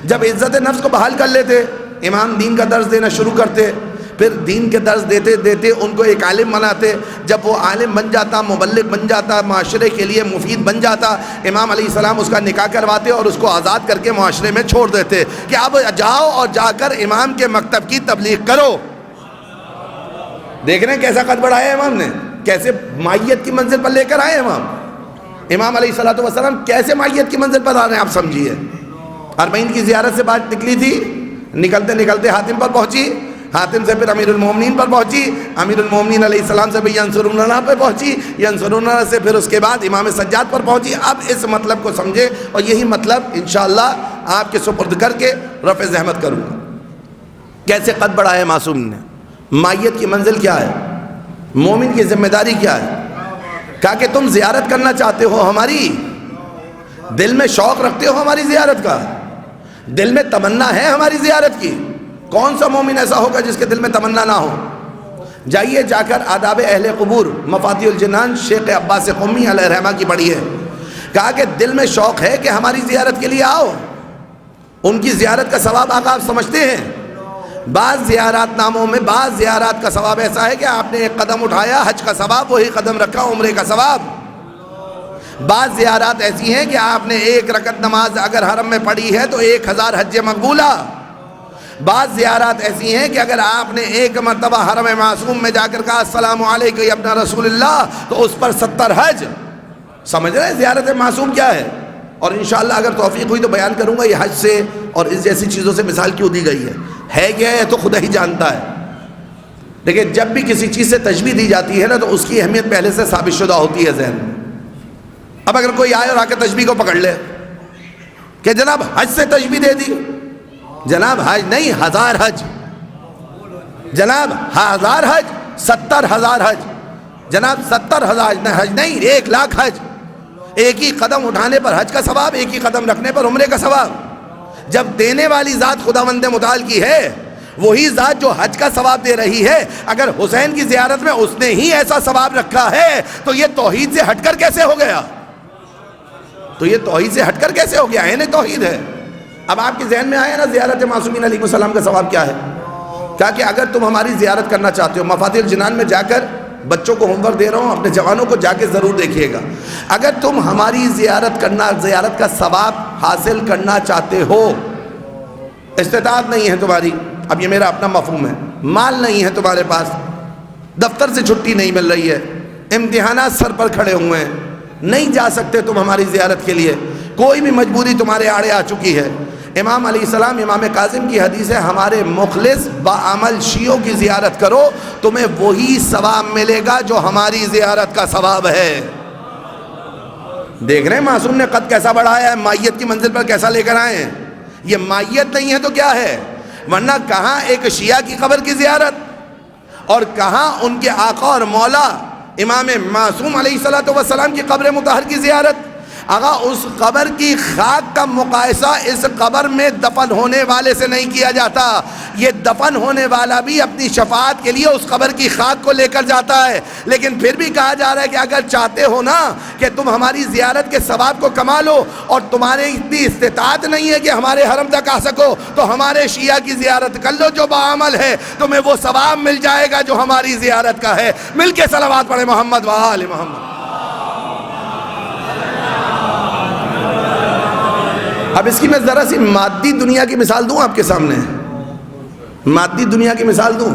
جب عزت نفس کو بحال کر لیتے، امام دین کا درس دینا شروع کرتے، پھر دین کے درس دیتے دیتے ان کو ایک عالم بناتے۔ جب وہ عالم بن جاتا، مبلغ بن جاتا، معاشرے کے لیے مفید بن جاتا، امام علیہ السلام اس کا نکاح کرواتے اور اس کو آزاد کر کے معاشرے میں چھوڑ دیتے کہ اب جاؤ اور جا کر امام کے مکتب کی تبلیغ کرو۔ دیکھ رہے ہیں کیسا قد بڑھایا امام نے، کیسے مائیت کی منزل پر لے کر آئے امام علیہ السلام کیسے مائیت کی منزل پر آ رہے ہیں، آپ سمجھیے۔ اربعین کی زیارت سے بات نکلی تھی، نکلتے نکلتے حاتم پر پہنچی، حاتم سے پھر امیر المومنین پر پہنچی، امیر المومنین علیہ السلام سے بھی ینصروننا پہ پہنچی، ینصروننا سے پھر اس کے بعد امام سجاد پر پہنچی۔ اب اس مطلب کو سمجھے، اور یہی مطلب انشاءاللہ آپ کے سپرد کر کے رفع زحمت کروں گا۔ کیسے قد بڑھایا معصوم نے، مائیت کی منزل کیا ہے، مومن کی ذمہ داری کیا ہے۔ کہا کہ تم زیارت کرنا چاہتے ہو ہماری، دل میں شوق رکھتے ہو ہماری زیارت کا، دل میں تمنا ہے ہماری زیارت کی۔ کون سا مومن ایسا ہوگا جس کے دل میں تمنا نہ ہو؟ جائیے جا کر آداب اہل قبور مفاتیح الجنان شیخ عباس قمی علیہ رحمہ کی پڑھی ہے۔ کہا کہ دل میں شوق ہے کہ ہماری زیارت کے لیے آؤ۔ ان کی زیارت کا ثواب آقا آپ سمجھتے ہیں؟ بعض زیارات ناموں میں بعض زیارات کا ثواب ایسا ہے کہ آپ نے ایک قدم اٹھایا، حج کا ثواب، وہی قدم رکھا، عمرے کا ثواب۔ بعض زیارات ایسی ہیں کہ آپ نے ایک رکعت نماز اگر حرم میں پڑھی ہے تو 1000 حج مقبولہ۔ بعض زیارات ایسی ہیں کہ اگر آپ نے ایک مرتبہ حرم معصوم میں جا کر کہا السلام علیکم یا ابن رسول اللہ تو اس پر 70 حج۔ سمجھ رہے ہیں زیارت معصوم کیا ہے؟ اور انشاءاللہ اگر توفیق ہوئی تو بیان کروں گا یہ حج سے اور اس جیسی چیزوں سے مثال کیوں دی گئی ہے کیا ہے تو خدا ہی جانتا ہے۔ لیکن جب بھی کسی چیز سے تشبیہ دی جاتی ہے نا تو اس کی اہمیت پہلے سے ثابت شدہ ہوتی ہے ذہن میں۔ اب اگر کوئی آئے اور آ کے تشبیہ کو پکڑ لے کہ جناب حج سے تشبیہ دے دی، جناب حج نہیں 1000 حج، جناب 1000 حج، 70,000 حج، جناب 70,000 حج نہیں 1,00,000 حج۔ ایک ہی قدم اٹھانے پر حج کا ثواب، ایک ہی قدم رکھنے پر عمرے کا ثواب۔ جب دینے والی ذات خداوند متعال کی ہے، وہی ذات جو حج کا ثواب دے رہی ہے، اگر حسین کی زیارت میں اس نے ہی ایسا ثواب رکھا ہے تو یہ توحید سے ہٹ کر کیسے ہو گیا؟ تو یہ توحید سے ہٹ کر کیسے ہو گیا؟ ہے توحید ہے۔ اب آپ کے ذہن میں آیا نا زیارت معصومین علیہ السلام کا ثواب کیا ہے؟ کہا کہ اگر تم ہماری زیارت کرنا چاہتے ہو، مفاتیح الجنان میں جا کر بچوں کو ہوم ورک دے رہا ہوں، اپنے جوانوں کو جا کے ضرور دیکھیے گا، اگر تم ہماری زیارت کا ثواب حاصل کرنا چاہتے ہو، استطاعت نہیں ہے تمہاری، اب یہ میرا اپنا مفہوم ہے، مال نہیں ہے تمہارے پاس، دفتر سے چھٹی نہیں مل رہی ہے، امتحانات سر پر کھڑے ہوئے ہیں، نہیں جا سکتے تم ہماری زیارت کے لیے، کوئی بھی مجبوری تمہارے آڑے آ چکی ہے۔ امام علیہ السلام، امام کاظم کی حدیث ہے، ہمارے مخلص باعمل شیعوں کی زیارت کرو، تمہیں وہی ثواب ملے گا جو ہماری زیارت کا ثواب ہے۔ دیکھ رہے ہیں معصوم نے قد کیسا بڑھایا ہے، مائیت کی منزل پر کیسا لے کر آئے ہیں۔ یہ مائیت نہیں ہے تو کیا ہے؟ ورنہ کہاں ایک شیعہ کی قبر کی زیارت اور کہاں ان کے آقا اور مولا امام معصوم علیہ السلام کی قبر مطہر کی زیارت۔ آقا اس قبر کی خاک کا مقایسہ اس قبر میں دفن ہونے والے سے نہیں کیا جاتا، یہ دفن ہونے والا بھی اپنی شفاعت کے لیے اس قبر کی خاک کو لے کر جاتا ہے، لیکن پھر بھی کہا جا رہا ہے کہ اگر چاہتے ہو نا کہ تم ہماری زیارت کے ثواب کو کما لو اور تمہارے اتنی استطاعت نہیں ہے کہ ہمارے حرم تک آ سکو، تو ہمارے شیعہ کی زیارت کر لو جو باعمل ہے، تمہیں وہ ثواب مل جائے گا جو ہماری زیارت کا ہے۔ مل کے صلوات پڑھیں محمد و آل محمد۔ اب اس کی میں ذرا سی مادی دنیا کی مثال دوں آپ کے سامنے، مادی دنیا کی مثال دوں۔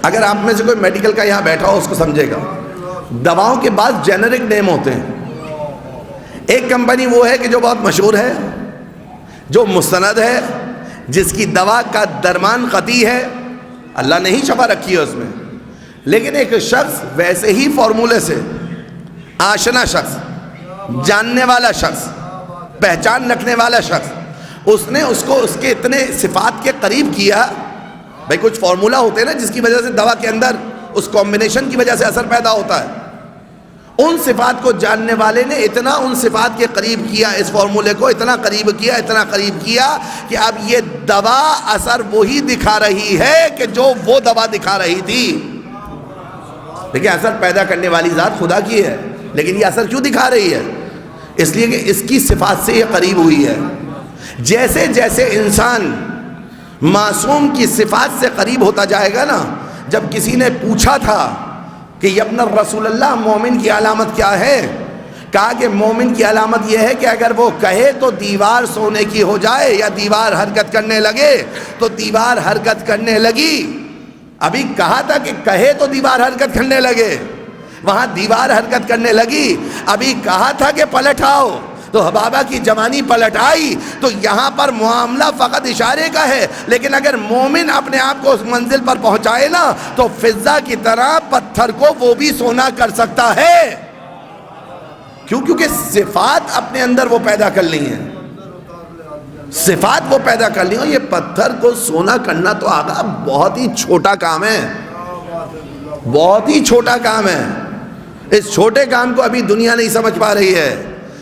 اگر آپ میں سے کوئی میڈیکل کا یہاں بیٹھا ہو اس کو سمجھے گا، دواؤں کے بعد جنرک نیم ہوتے ہیں۔ ایک کمپنی وہ ہے کہ جو بہت مشہور ہے، جو مستند ہے، جس کی دوا کا درمان قطعی ہے، اللہ نے ہی شفا رکھی ہے اس میں، لیکن ایک شخص ویسے ہی فارمولے سے آشنا شخص، جاننے والا شخص، پہچان رکھنے والا شخص، اس نے اس کو اس کے اتنے صفات کے قریب کیا۔ بھئی کچھ فارمولا ہوتے ہیں نا جس کی وجہ سے دوا کے اندر اس کمبینیشن کی وجہ سے اثر پیدا ہوتا ہے، ان صفات کو جاننے والے نے اتنا ان صفات کے قریب کیا، اس فارمولے کو اتنا قریب کیا، اتنا قریب کیا کہ اب یہ دوا اثر وہی دکھا رہی ہے کہ جو وہ دوا دکھا رہی تھی۔ دیکھیں اثر پیدا کرنے والی ذات خدا کی ہے، لیکن یہ اثر کیوں دکھا رہی ہے؟ اس لیے کہ اس کی صفات سے یہ قریب ہوئی ہے۔ جیسے جیسے انسان معصوم کی صفات سے قریب ہوتا جائے گا نا، جب کسی نے پوچھا تھا کہ یبن رسول اللہ مومن کی علامت کیا ہے، کہا کہ مومن کی علامت یہ ہے کہ اگر وہ کہے تو دیوار سونے کی ہو جائے یا دیوار حرکت کرنے لگے، تو دیوار حرکت کرنے لگی۔ ابھی کہا تھا کہ کہے تو دیوار حرکت کرنے لگے، وہاں دیوار حرکت کرنے لگی۔ ابھی کہا تھا کہ پلٹ آؤ، تو حبابہ کی جوانی پلٹ آئی۔ تو یہاں پر معاملہ فقط اشارے کا ہے، لیکن اگر مومن اپنے آپ کو اس منزل پر پہنچائے نا تو فضہ کی طرح پتھر کو وہ بھی سونا کر سکتا ہے۔ کیونکہ صفات اپنے اندر وہ پیدا کر لی ہیں، صفات وہ پیدا کر لی ہیں۔ یہ پتھر کو سونا کرنا تو آقا بہت ہی چھوٹا کام ہے، بہت ہی چھوٹا کام ہے۔ اس چھوٹے کام کو ابھی دنیا نہیں سمجھ پا رہی ہے،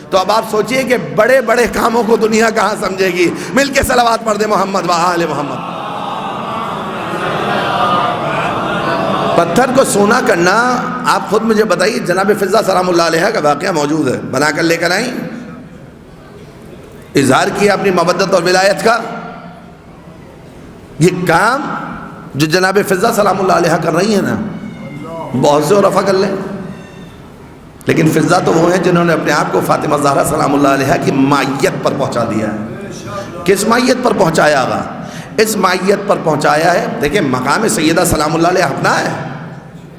تو اب آپ سوچئے کہ بڑے بڑے کاموں کو دنیا کہاں سمجھے گی۔ مل کے صلوات پڑھ دے محمد و آل محمد۔ پتھر کو سونا کرنا، آپ خود مجھے بتائیے، جناب فضہ سلام اللہ علیہ کا واقعہ موجود ہے، بنا کر لے کر آئیں، اظہار کیا اپنی مودت اور ولایت کا۔ یہ کام جو جناب فضہ سلام اللہ علیہ کر رہی ہیں نا، بہت سے اور رفع کر لیں، لیکن فضہ تو وہ ہیں جنہوں نے اپنے آپ کو فاطمہ زہرا سلام اللہ علیہ کی مائیت پر پہنچا دیا ہے۔ کس مائیت پر پہنچایا گا؟ اس مائیت پر پہنچایا ہے، دیکھیں مقام سیدہ سلام اللہ علیہ اپنا ہے،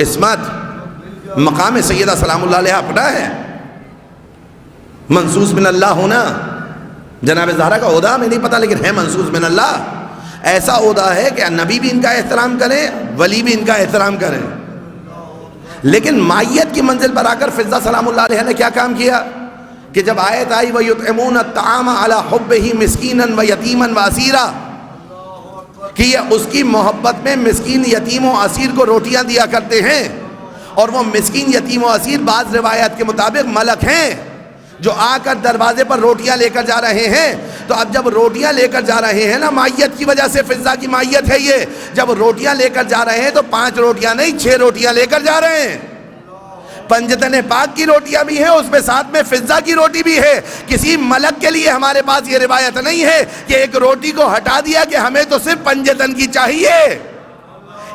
عصمت مقام سیدہ سلام اللہ علیہ اپنا ہے، منصوص من اللہ ہونا جناب زہرا کا عہدہ میں نہیں پتا، لیکن ہے منصوص من اللہ۔ ایسا عہدہ ہے کہ نبی بھی ان کا احترام کریں، ولی بھی ان کا احترام کریں۔ لیکن مائیت کی منزل پر آ کر فضہ سلام اللہ علیہ نے کیا کام کیا کہ جب آیت آئی وَيُطْعِمُونَ الطَّعَامَ عَلَى حُبِّهِ مِسْكِينًا وَيَتِيمًا وَأَسِيرًا، کہ یہ اس کی محبت میں مسکین، یتیم و اسیر کو روٹیاں دیا کرتے ہیں، اور وہ مسکین، یتیم و اسیر بعض روایات کے مطابق ملک ہیں جو آ کر دروازے پر روٹیاں لے کر جا رہے ہیں۔ تو اب جب روٹیاں لے کر جا رہے ہیں نا، مائیت کی وجہ سے، فضہ کی مائیت ہے یہ، جب روٹیاں لے کر جا رہے ہیں تو 5 روٹیاں نہیں 6 روٹیاں لے کر جا رہے ہیں۔ پنجتن پاک کی روٹیاں بھی ہیں، اس میں ساتھ میں فضہ کی روٹی بھی ہے۔ کسی ملک کے لیے ہمارے پاس یہ روایت نہیں ہے کہ ایک روٹی کو ہٹا دیا کہ ہمیں تو صرف پنجتن کی چاہیے۔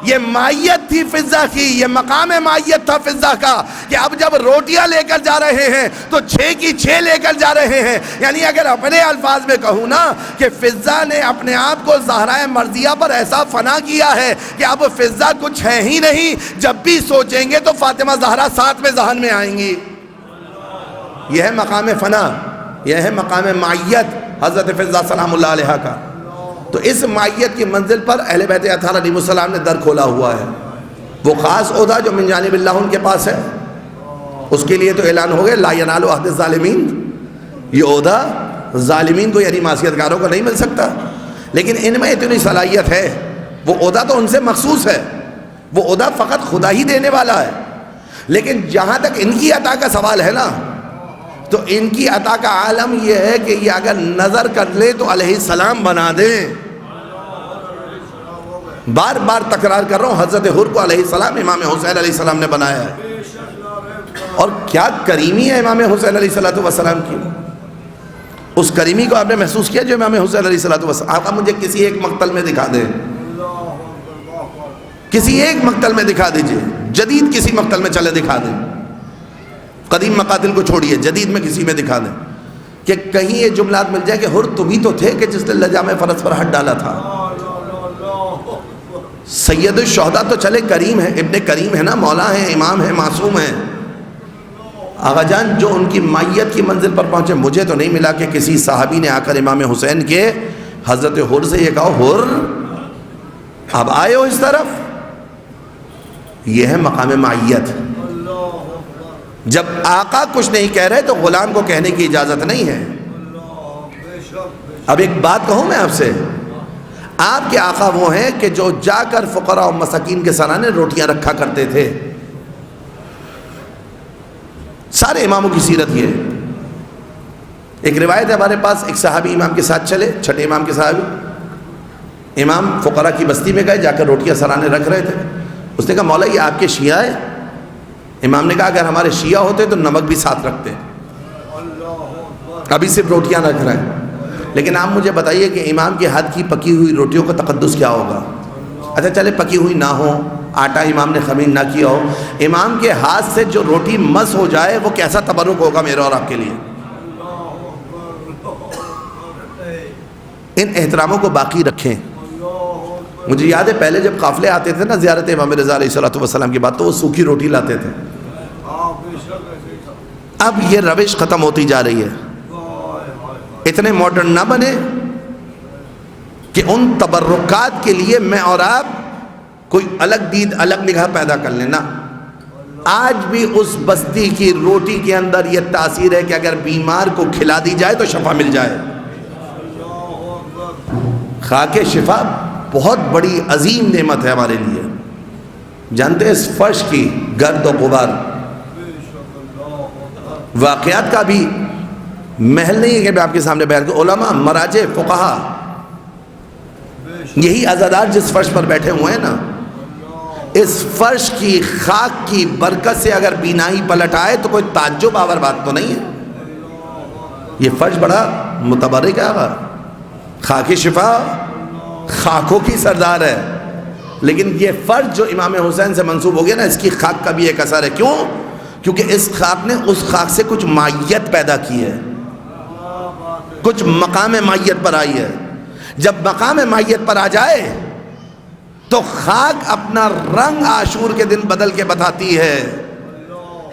یہ مائیت تھی فضہ کی، یہ مقام مائیت تھا فضہ کا کہ اب جب روٹیاں لے کر جا رہے ہیں تو 6 کی 6 لے کر جا رہے ہیں. یعنی اگر اپنے الفاظ میں کہوں نا کہ فضہ نے اپنے آپ کو زہرائے مرضیہ پر ایسا فنا کیا ہے کہ اب فضہ کچھ ہے ہی نہیں. جب بھی سوچیں گے تو فاطمہ زہرا ساتھ میں ذہن میں آئیں گی. یہ ہے مقام فنا، یہ ہے مقام مائیت حضرت فضہ سلام اللہ علیہ کا. تو اس مائیت کی منزل پر اہل بیت اطہار علیہ السلام نے در کھولا ہوا ہے. وہ خاص عہدہ جو من جانب اللہ ان کے پاس ہے، اس کے لیے تو اعلان ہو گیا لا ینال عہد الظالمین. یہ عہدہ ظالمین کو یعنی معصیت کاروں کو نہیں مل سکتا، لیکن ان میں اتنی صلاحیت ہے. وہ عہدہ تو ان سے مخصوص ہے، وہ عہدہ فقط خدا ہی دینے والا ہے. لیکن جہاں تک ان کی عطا کا سوال ہے نا، تو ان کی عطا کا عالم یہ ہے کہ یہ اگر نظر کر لے تو علیہ السلام بنا دیں. بار بار تکرار کر رہا ہوں، حضرت حر کو علیہ السلام امام حسین علیہ السلام نے بنایا ہے. اور کیا کریمی ہے امام حسین علیہ السلام کی. اس کریمی کو آپ نے محسوس کیا جو امام حسین علیہ السلام. آپ مجھے کسی ایک مقتل میں دکھا دیں، کسی ایک مقتل میں دکھا دیجئے، جدید کسی مقتل میں چلے دکھا دیں. قدیم مقاتل کو چھوڑیے، جدید میں کسی میں دکھا دیں کہ کہیں یہ جملات مل جائے کہ حر تم ہی تو تھے کہ جس نے لجام فرس پر ہاتھ ڈالا تھا. سید الشہداء تو چلے کریم ہے، ابن کریم ہے نا، مولا ہے، امام ہے، معصوم ہے. آقا جان جو ان کی مائیت کی منزل پر پہنچے، مجھے تو نہیں ملا کہ کسی صحابی نے آ کر امام حسین کے حضرت حر سے یہ کہا حر اب آئے ہو اس طرف. یہ ہے مقام مائیت. جب آقا کچھ نہیں کہہ رہے تو غلام کو کہنے کی اجازت نہیں ہے. اب ایک بات کہوں میں آپ سے، آپ کے آقا وہ ہیں کہ جو جا کر فقراء و مساکین کے سرانے روٹیاں رکھا کرتے تھے. سارے اماموں کی سیرت یہ ہے. ایک روایت ہے ہمارے پاس، ایک صحابی امام کے ساتھ چلے، چھٹے امام کے صحابی. امام فقراء کی بستی میں گئے، جا کر روٹیاں سرانے رکھ رہے تھے. اس نے کہا مولا یہ آپ کے شیعہ ہے؟ امام نے کہا اگر ہمارے شیعہ ہوتے تو نمک بھی ساتھ رکھتے، ابھی صرف روٹیاں رکھ رہے ہیں. لیکن آپ مجھے بتائیے کہ امام کے ہاتھ کی پکی ہوئی روٹیوں کا تقدس کیا ہوگا؟ اچھا چلے پکی ہوئی نہ ہو، آٹا امام نے خمیر نہ کیا ہو، امام کے ہاتھ سے جو روٹی مس ہو جائے وہ کیسا تبرک ہوگا میرے اور آپ کے لیے. ان احتراموں کو باقی رکھیں. مجھے یاد ہے پہلے جب قافلے آتے تھے نا زیارت امام رضا علیہ السلام کی بات، تو وہ سوکھی روٹی لاتے تھے. اب یہ روش ختم ہوتی جا رہی ہے. اتنے ماڈرن نہ بنے کہ ان تبرکات کے لیے میں اور آپ کوئی الگ دید الگ نگاہ پیدا کر لیں. نا آج بھی اس بستی کی روٹی کے اندر یہ تاثیر ہے کہ اگر بیمار کو کھلا دی جائے تو شفا مل جائے. خاک شفا بہت بڑی عظیم نعمت ہے ہمارے لیے. جانتے ہیں اس فرش کی گرد و غبار واقعات کا بھی محل نہیں ہے کہ میں آپ کے سامنے بیان کروں. علماء، مراجع، فقہا، یہی عزادار جس فرش پر بیٹھے ہوئے ہیں نا، اس فرش کی خاک کی برکت سے اگر بینائی پلٹ آئے تو کوئی تعجب آور بات تو نہیں ہے. یہ فرش بڑا متبرک ہے. آقا خاک شفا خاکوں کی سردار ہے، لیکن یہ فرض جو امام حسین سے منسوب ہو گیا نا، اس کی خاک کا بھی ایک اثر ہے. کیوں؟ کیونکہ اس خاک نے اس خاک سے کچھ مائیت پیدا کی ہے، کچھ مقام مائیت پر آئی ہے. جب مقام مائیت پر آ جائے تو خاک اپنا رنگ عاشور کے دن بدل کے بتاتی ہے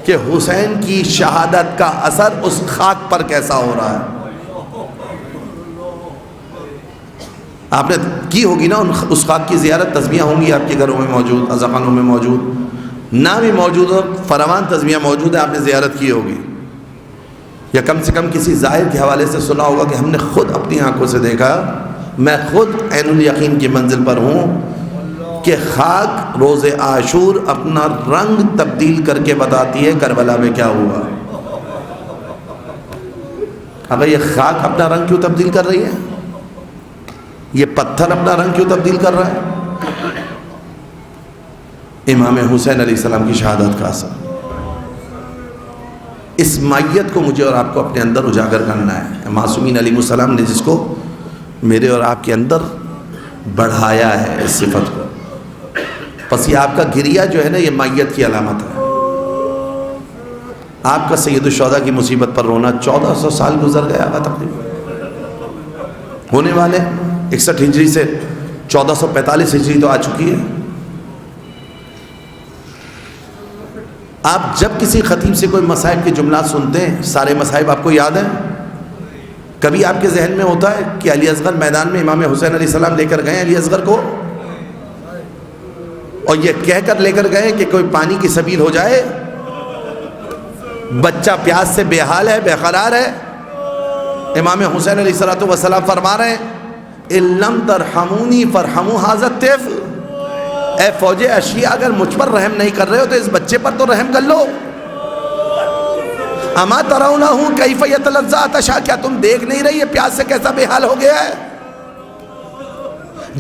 کہ حسین کی شہادت کا اثر اس خاک پر کیسا ہو رہا ہے. آپ نے کی ہوگی نا اس خاک کی زیارت، تسبیحاں ہوں گی آپ کے گھروں میں موجود، عزاخانوں میں موجود، نہ بھی موجود ہو فراوان تسبیحاں موجود ہیں، آپ نے زیارت کی ہوگی، یا کم سے کم کسی ظاہر کے حوالے سے سنا ہوگا کہ ہم نے خود اپنی آنکھوں سے دیکھا. میں خود عین الیقین کی منزل پر ہوں کہ خاک روز عاشور اپنا رنگ تبدیل کر کے بتاتی ہے کربلا میں کیا ہوا. اگر یہ خاک اپنا رنگ کیوں تبدیل کر رہی ہے؟ یہ پتھر اپنا رنگ کیوں تبدیل کر رہا ہے؟ امام حسین علیہ السلام کی شہادت کا اثر. اس مائیت کو مجھے اور آپ کو اپنے اندر اجاگر کرنا ہے. معصومین علیہ السلام نے جس کو میرے اور آپ کے اندر بڑھایا ہے اس صفت کو. پس یہ آپ کا گریہ جو ہے نا یہ مائیت کی علامت ہے. آپ کا سید الشہداء کی مصیبت پر رونا 1400 سال گزر گیا آقا تقریباً ہونے والے 61 ہجری سے 1445 ہجری تو آ چکی ہے. آپ جب کسی خطیب سے کوئی مصائب کے جملات سنتے ہیں سارے مصائب آپ کو یاد ہیں؟ کبھی آپ کے ذہن میں ہوتا ہے کہ علی اصغر میدان میں امام حسین علیہ السلام لے کر گئے علی اصغر کو اور یہ کہہ کر لے کر گئے کہ کوئی پانی کی سبیل ہو جائے؟ بچہ پیاس سے بے حال ہے، بے قرار ہے. امام حسین علیہ السلام فرما رہے ہیں اِن لَمْ تَرْحَمُونِي فَارْحَمُوا هَذَا الطِّفْلَ، اے فوج اشیاء اگر مجھ پر رحم نہیں کر رہے ہو تو اس بچے پر تو رحم کر لو. اما ترونہ کیف یتلذا عطشا، کیا تم دیکھ نہیں رہی یہ پیاس سے کیسا بے حال ہو گیا ہے؟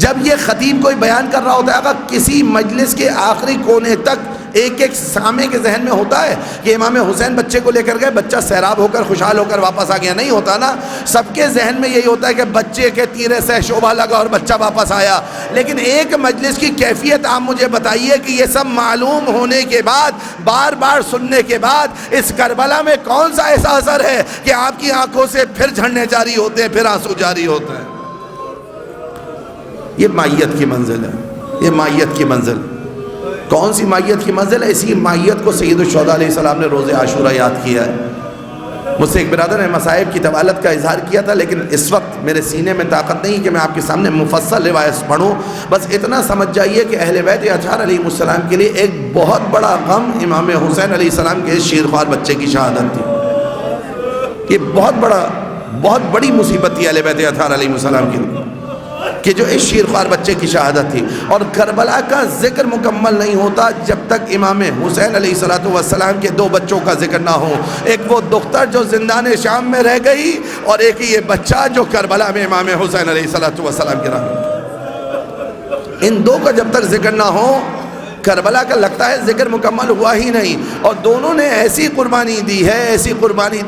جب یہ خطیب کوئی بیان کر رہا ہوتا ہے اگر کسی مجلس کے آخری کونے تک ایک ایک سامع کے ذہن میں ہوتا ہے کہ امام حسین بچے کو لے کر گئے، بچہ سیراب ہو کر خوشحال ہو کر واپس آ گیا، نہیں ہوتا نا. سب کے ذہن میں یہی ہوتا ہے کہ بچے کے تیرے سے شعبہ لگا اور بچہ واپس آیا. لیکن ایک مجلس کی کیفیت آپ مجھے بتائیے کہ یہ سب معلوم ہونے کے بعد، بار بار سننے کے بعد اس کربلا میں کون سا ایسا اثر ہے کہ آپ کی آنکھوں سے پھر جھڑنے جاری ہوتے ہیں، پھر آنسو جاری ہوتے ہیں؟ یہ مائیت کی منزل ہے. یہ مائیت کی منزل کون سی مائیت کی منزل ہے؟ اسی مائیت کو سید الشہداء علیہ السلام نے روز عاشورہ یاد کیا ہے. مجھ سے ایک برادر نے مصائب کی طوالت کا اظہار کیا تھا، لیکن اس وقت میرے سینے میں طاقت نہیں کہ میں آپ کے سامنے مفصل روایت پڑھوں. بس اتنا سمجھ جائیے کہ اہل بیت اطہار علیہ السلام کے لیے ایک بہت بڑا غم امام حسین علیہ السلام کے شیرخوار بچے کی شہادت تھی. یہ بہت بڑی مصیبت تھی اہل بیت اطہار علیہ السلام کے لیے کہ جو اس شیرخوار بچے کی شہادت تھی. اور کربلا کا ذکر مکمل نہیں ہوتا جب تک امام حسین علیہ السلام کے دو بچوں کا ذکر نہ ہو. ایک وہ دختر جو زندان شام میں رہ گئی اور ایک یہ بچہ جو کربلا میں امام حسین علیہ السلام کے رہا. ان دو کا جب تک ذکر نہ ہو کربلا کا لگتا ہے ذکر مکمل ہوا ہی نہیں. اور دونوں نے ایسی قربانی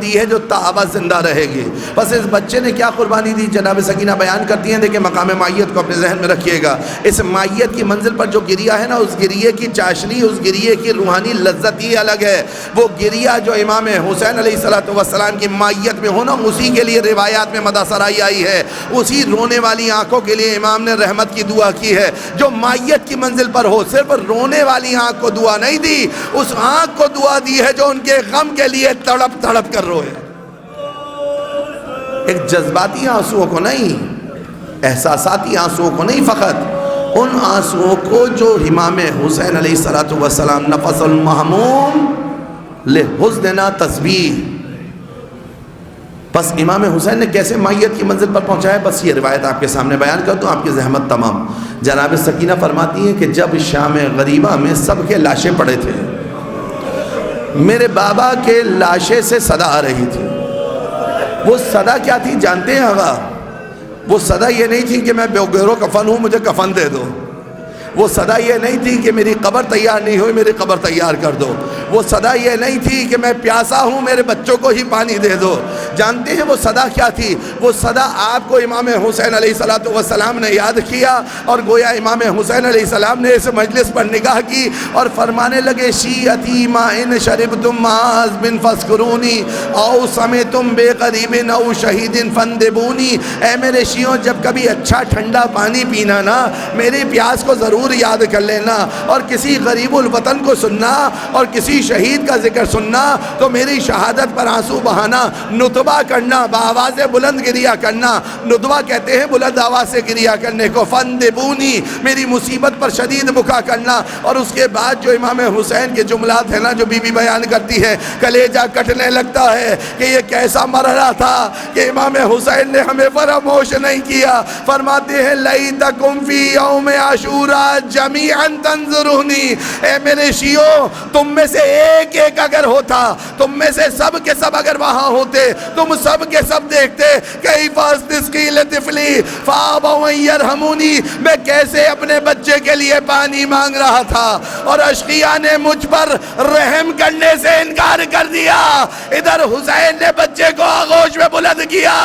دی ہے جو تابت زندہ رہے گی. بس اس بچے نے کیا قربانی دی جناب سکینہ بیان کرتی ہیں. دیکھیں مقام مائیت کو اپنے ذہن میں رکھیے گا. اس مائیت کی منزل پر جو گریہ ہے نا، اس گریہ کی چاشنی، اس گریہ کی روحانی لذت ہی الگ ہے. وہ گریہ جو امام حسین علیہ السلام کی مائیت میں ہونا، اسی کے لیے روایات میں مدہ سرائی آئی ہے. اسی رونے والی آنکھوں کے لیے امام نے رحمت کی دعا کی ہے. جو مائیت کی منزل پر ہو، صرف رونے والی آنکھ کو دعا نہیں دی، اس آنکھ کو دعا دی ہے جو ان کے غم کے لیے تڑپ تڑپ کر روئے. ایک جذباتی آنسوؤں کو نہیں، احساساتی آنسوؤں کو نہیں، فقط ان آنسوؤں کو جو امام حسین علیہ السلام نفس المحموم لحزننا تسبیح. بس امام حسین نے کیسے مائیت کی منزل پر پہنچایا، بس یہ روایت آپ کے سامنے بیان کر دوں، آپ کی زحمت تمام. جناب سکینہ فرماتی ہیں کہ جب شام غریبہ میں سب کے لاشیں پڑے تھے، میرے بابا کے لاشے سے صدا آ رہی تھی. وہ صدا کیا تھی جانتے ہیں آقا؟ وہ صدا یہ نہیں تھی کہ میں بے کفن ہوں مجھے کفن دے دو. وہ صدا یہ نہیں تھی کہ میری قبر تیار نہیں ہوئی میری قبر تیار کر دو. وہ صدا یہ نہیں تھی کہ میں پیاسا ہوں میرے بچوں کو ہی پانی دے دو. جانتے ہیں وہ صدا کیا تھی؟ وہ صدا آپ کو امام حسین علیہ السلام نے یاد کیا اور گویا امام حسین علیہ السلام نے اس مجلس پر نگاہ کی اور فرمانے لگے شیعتی ما ان شربتم معاذ بن فسکرونی او سمتم بے قریب او شہید فندبونی. اے میرے شیعوں، جب کبھی اچھا ٹھنڈا پانی پینا نا، میری پیاس کو ضرور یاد کر لینا، اور کسی غریب الوطن کو سننا اور کسی شہید کا ذکر سننا تو میری شہادت پر آنسو بہانا، نطبہ کرنا، بآواز بلند گریہ کرنا. نطبہ کہتے ہیں بلند آواز سے گریہ کرنے کو. فندبونی، میری مصیبت پر شدید بکا کرنا. اور اس کے بعد جو امام حسین کے جملات ہیں نا جو بی بی بیان کرتی ہے، کلیجہ کٹنے لگتا ہے کہ یہ کیسا مرحلہ تھا کہ امام حسین نے ہمیں فراموش نہیں کیا. فرماتے ہیں لیتکم فی یوم عاشورہ جمیعاً تنظرونی. اے میرے شیعوں، تم میں سے ایک ایک اگر ہوتا، تم میں سے سب کے سب اگر وہاں ہوتے، تم سب کے سب دیکھتے کیف استسقی لطفلی فابوا ان یرحمونی، میں کیسے اپنے بچے کے لیے پانی مانگ رہا تھا اور اشقیاء نے مجھ پر رحم کرنے سے انکار کر دیا۔ ادھر حسین نے بچے کو آغوش میں بلند کیا،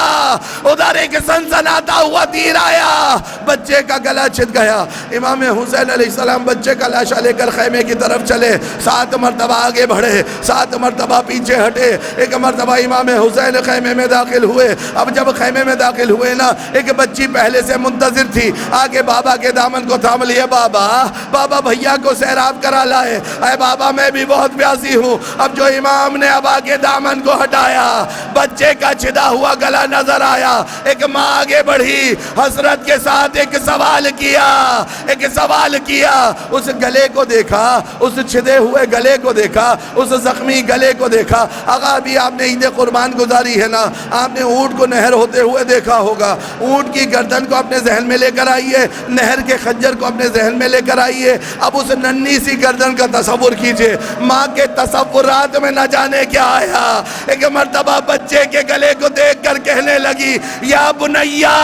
ادھر ایک سنسناتا ہوا تیر آیا، بچے کا گلا چھت گیا۔ امام حسین علیہ السلام بچے کا لاشا لے کر خیمے کی طرف چلے، 7 مرتبہ آگے بڑھے، 7 مرتبہ پیچھے ہٹے، ایک مرتبہ امام حسین خیمے میں داخل ہوئے۔ اب جب خیمے میں داخل ہوئے نا، ایک بچی پہلے سے منتظر تھی، آگے بابا کے دامن کو تھام لیے، بابا بھیا کو سیراب کرا لائے، اے بابا میں بھی بہت پیاسی ہوں۔ اب جو امام نے اب آگے دامن کو ہٹایا، بچے کا چھدا ہوا گلا نظر آیا، ایک ماں آگے بڑھی، حسرت کے ساتھ ایک سوال کیا، اس گلے کو دیکھا، اس چھدے ہوئے گلے کو دیکھا، اس زخمی گلے کو دیکھا۔ آقا ابھی آپ نے عید قربان گزاری ہے نا، آپ نے اونٹ کو نہر ہوتے ہوئے دیکھا ہوگا، اونٹ کی گردن کو اپنے ذہن میں لے کر آئیے، نہر کے خنجر کو اپنے ذہن میں لے کر آئیے۔ اب اس ننھی سی گردن کا تصور کیجئے، ماں کے تصورات میں نہ جانے کیا آیا، ایک مرتبہ بچے کے گلے کو دیکھ کر کہنے لگی، یا بنیا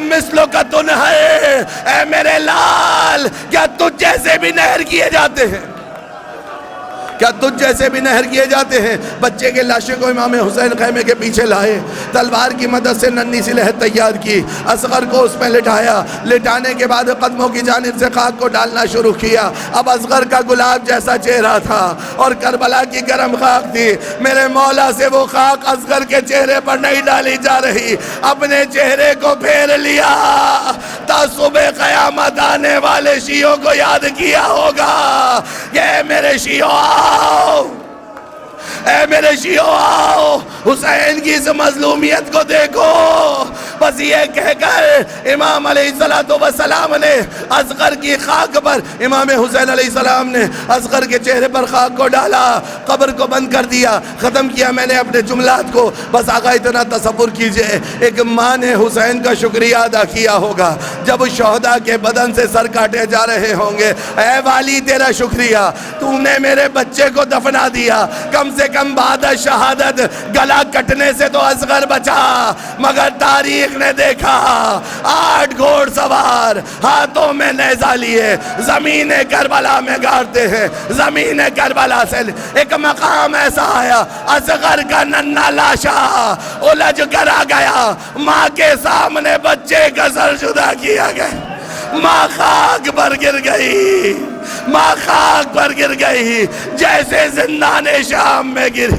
مثلو کا تن ہے، اے میرے لال، کیا تجھ جیسے بھی نہر کیے جاتے ہیں؟ کیا تجھ جیسے بھی نہر کیے جاتے ہیں؟ بچے کے لاشے کو امام حسین خیمے کے پیچھے لائے، تلوار کی مدد سے ننھی سی لہر تیار کی، اصغر کو اس میں لٹایا، لٹانے کے بعد قدموں کی جانب سے خاک کو ڈالنا شروع کیا۔ اب اصغر کا گلاب جیسا چہرہ تھا اور کربلا کی گرم خاک تھی، میرے مولا سے وہ خاک اصغر کے چہرے پر نہیں ڈالی جا رہی، اپنے چہرے کو پھیر لیا۔ تا صبح قیامت آنے والے شیعوں کو یاد کیا ہوگا کہ اے میرے شیعوں، اے میرے شیعوں آؤ، حسین کی اس مظلومیت کو دیکھو۔ بس یہ کہہ کر امام علیہ السلام نے اصغر کی خاک پر، امام حسین علیہ السلام نے اصغر کے چہرے پر خاک کو ڈالا، قبر کو بند کر دیا، ختم کیا میں نے اپنے جملات کو۔ بس آقا اتنا تصور کیجئے، ایک ماں نے حسین کا شکریہ ادا کیا ہوگا جب شہداء کے بدن سے سر کاٹے جا رہے ہوں گے، اے والی تیرا شکریہ، تو نے میرے بچے کو دفنا دیا، کم سے کم بعد شہادت گلا کٹنے سے تو اصغر بچا۔ مگر تاریخ نے دیکھا 8 گھوڑ سوار ہاتھوں میں نیزہ لیے زمین کربلا میں گاڑتے ہیں، زمین کربلا سے ایک مقام ایسا آیا، اصغر کا ننھا لاشا الجھ کر آ گیا، ماں کے سامنے بچے کا سر جدا کیا گیا، ماں خاک پر گر گئی، ماں خاک پر گر گئی جیسے زندان شام میں گر